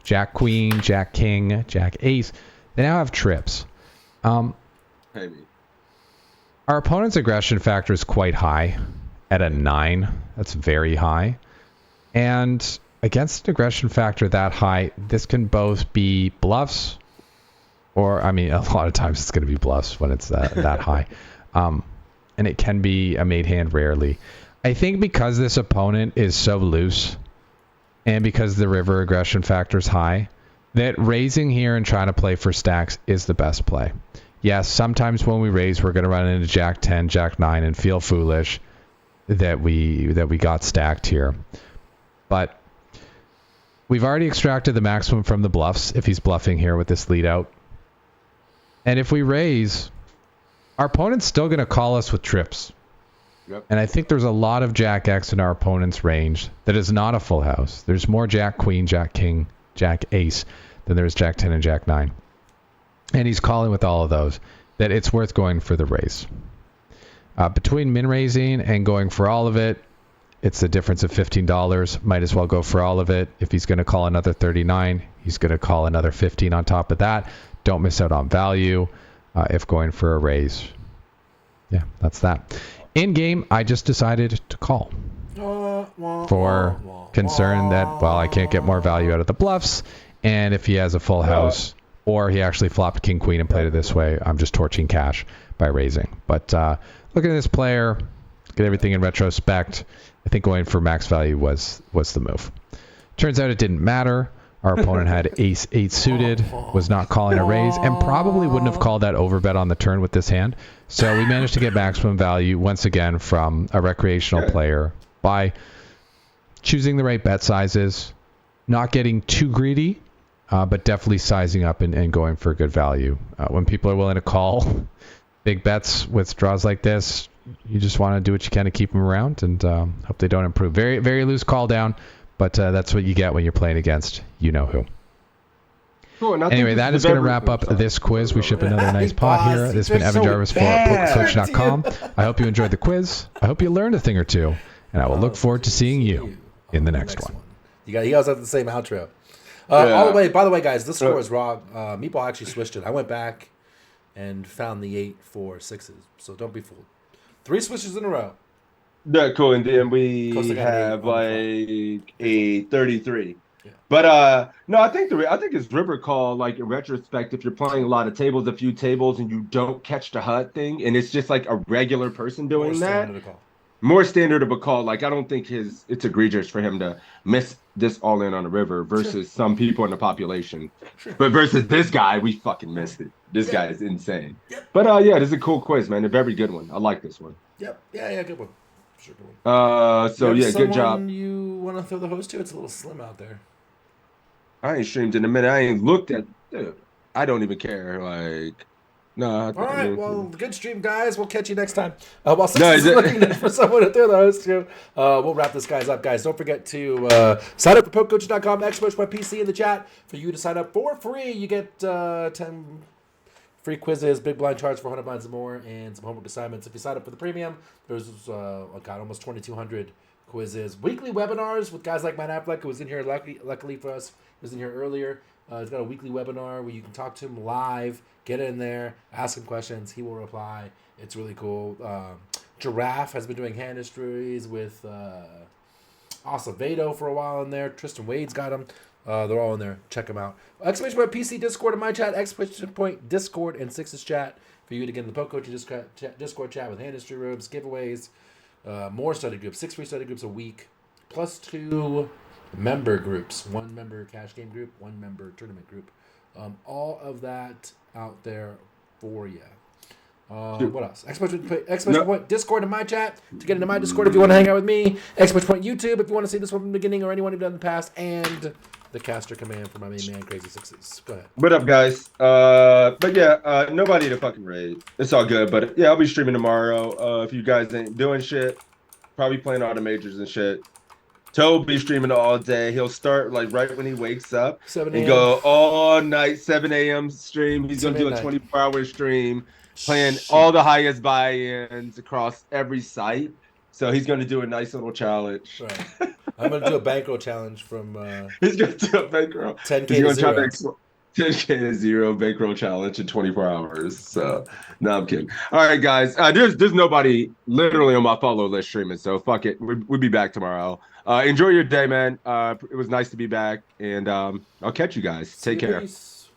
[SPEAKER 12] Jack Queen, Jack King, Jack Ace, they now have trips.
[SPEAKER 5] Maybe.
[SPEAKER 12] Our opponent's aggression factor is quite high at a 9. That's very high. And against an aggression factor that high, this can both be bluffs or, I mean, a lot of times it's going to be bluffs when it's that high. And it can be a made hand rarely. I think because this opponent is so loose and because the river aggression factor is high, that raising here and trying to play for stacks is the best play. Yes, sometimes when we raise, we're going to run into Jack 10, Jack 9, and feel foolish that we got stacked here. But we've already extracted the maximum from the bluffs if he's bluffing here with this lead out. And if we raise, our opponent's still going to call us with trips.
[SPEAKER 5] Yep.
[SPEAKER 12] And I think there's a lot of Jack X in our opponent's range that is not a full house. There's more Jack Queen, Jack King, Jack Ace than there's Jack 10 and Jack 9. And he's calling with all of those, that it's worth going for the raise. Between min raising and going for all of it, it's a difference of $15. Might as well go for all of it. If he's going to call another 39, he's going to call another 15 on top of that. Don't miss out on value if going for a raise. Yeah, that's that. In game, I just decided to call for concern that, well, I can't get more value out of the bluffs. And if he has a full house, or he actually flopped King Queen and played it this way, I'm just torching cash by raising. But look at this player, get everything in retrospect, I think going for max value was the move. Turns out it didn't matter. Our opponent had ace 8 suited, was not calling a raise, and probably wouldn't have called that overbet on the turn with this hand. So we managed to get maximum value once again from a recreational player by choosing the right bet sizes, not getting too greedy, but definitely sizing up and going for good value. When people are willing to call big bets with draws like this, you just want to do what you can to keep them around and hope they don't improve. Very, very loose call down. But that's what you get when you're playing against you-know-who.
[SPEAKER 5] Cool,
[SPEAKER 12] anyway, that is going to wrap up this quiz. We ship another nice pot here. This has been Evan Jarvis for PokerCoach.com. I hope you enjoyed the quiz. I hope you learned a thing or two. And I will look forward to seeing you in the next one.
[SPEAKER 8] You guys have the same outro. By the way, guys, this score is wrong. Meatball actually switched it. I went back and found the 8, 4, 6s. So don't be fooled. 3 switches in a row.
[SPEAKER 5] Yeah, cool. And then we have like a 33. Yeah. But no, I think it's river call, like in retrospect, if you're playing a lot of tables, a few tables, and you don't catch the HUD thing, and it's just like a regular person doing that. More standard of a call. Like I don't think it's egregious for him to miss this all in on the river versus some people in the population. But versus this guy, we fucking missed it. This guy is insane. But this is a cool quiz, man. A very good one. I like this one.
[SPEAKER 8] Yep. Yeah, good one. Sure, good
[SPEAKER 5] one. Good job.
[SPEAKER 8] You want to throw the host to? It's a little slim out there.
[SPEAKER 5] I ain't streamed in a minute. I ain't looked at. Dude, I don't even care. Like, no.
[SPEAKER 8] All right. Well, good stream, guys. We'll catch you next time. While Six is looking for someone to throw the host to, we'll wrap this guys up, guys. Don't forget to sign up for PokerCoach.com. /PC in the chat for you to sign up for free. You get 10 free quizzes, big blind charts for 100 blinds and more, and some homework assignments. If you sign up for the premium, there's almost 2,200 quizzes, weekly webinars with guys like Matt Affleck, who was in here luckily for us. He was in here earlier. He's got a weekly webinar where you can talk to him live, get in there, ask him questions. He will reply. It's really cool. Giraffe has been doing hand histories with Acevedo for a while in there. Tristan Wade's got him. They're all in there. Check them out. Exclamation point PC Discord in my chat. Exclamation point Discord and Six's chat for you to get in the Poke Coach Discord chat with hand history rooms, giveaways, more study groups, 6 free study groups a week, plus 2 member groups, 1 member cash game group, 1 member tournament group. All of that out there for you. What else? Exclamation point Discord in my chat to get into my Discord if you want to hang out with me. Exclamation point YouTube if you want to see this one from the beginning or anyone you've done in the past, and the caster command for my main man Crazy Sixes. Go ahead.
[SPEAKER 5] What up, guys? Nobody to fucking raid. It's all good, but yeah, I'll be streaming tomorrow. If you guys ain't doing shit, probably playing all the majors and shit. Toe will be streaming all day. He'll start like right when he wakes up and go all night, 7 a.m. stream. He's gonna do a 24-hour stream, playing all the highest buy-ins across every site. So he's gonna do a nice little challenge.
[SPEAKER 8] Right. I'm gonna do a bankroll challenge from.
[SPEAKER 5] He's gonna do a bankroll.
[SPEAKER 8] 10K to 0.
[SPEAKER 5] 10K to 0 bankroll challenge in 24 hours. So no, I'm kidding. All right, guys. There's nobody literally on my follow list streaming. So fuck it. We'll be back tomorrow. Enjoy your day, man. It was nice to be back, and I'll catch you guys. Take care. Peace.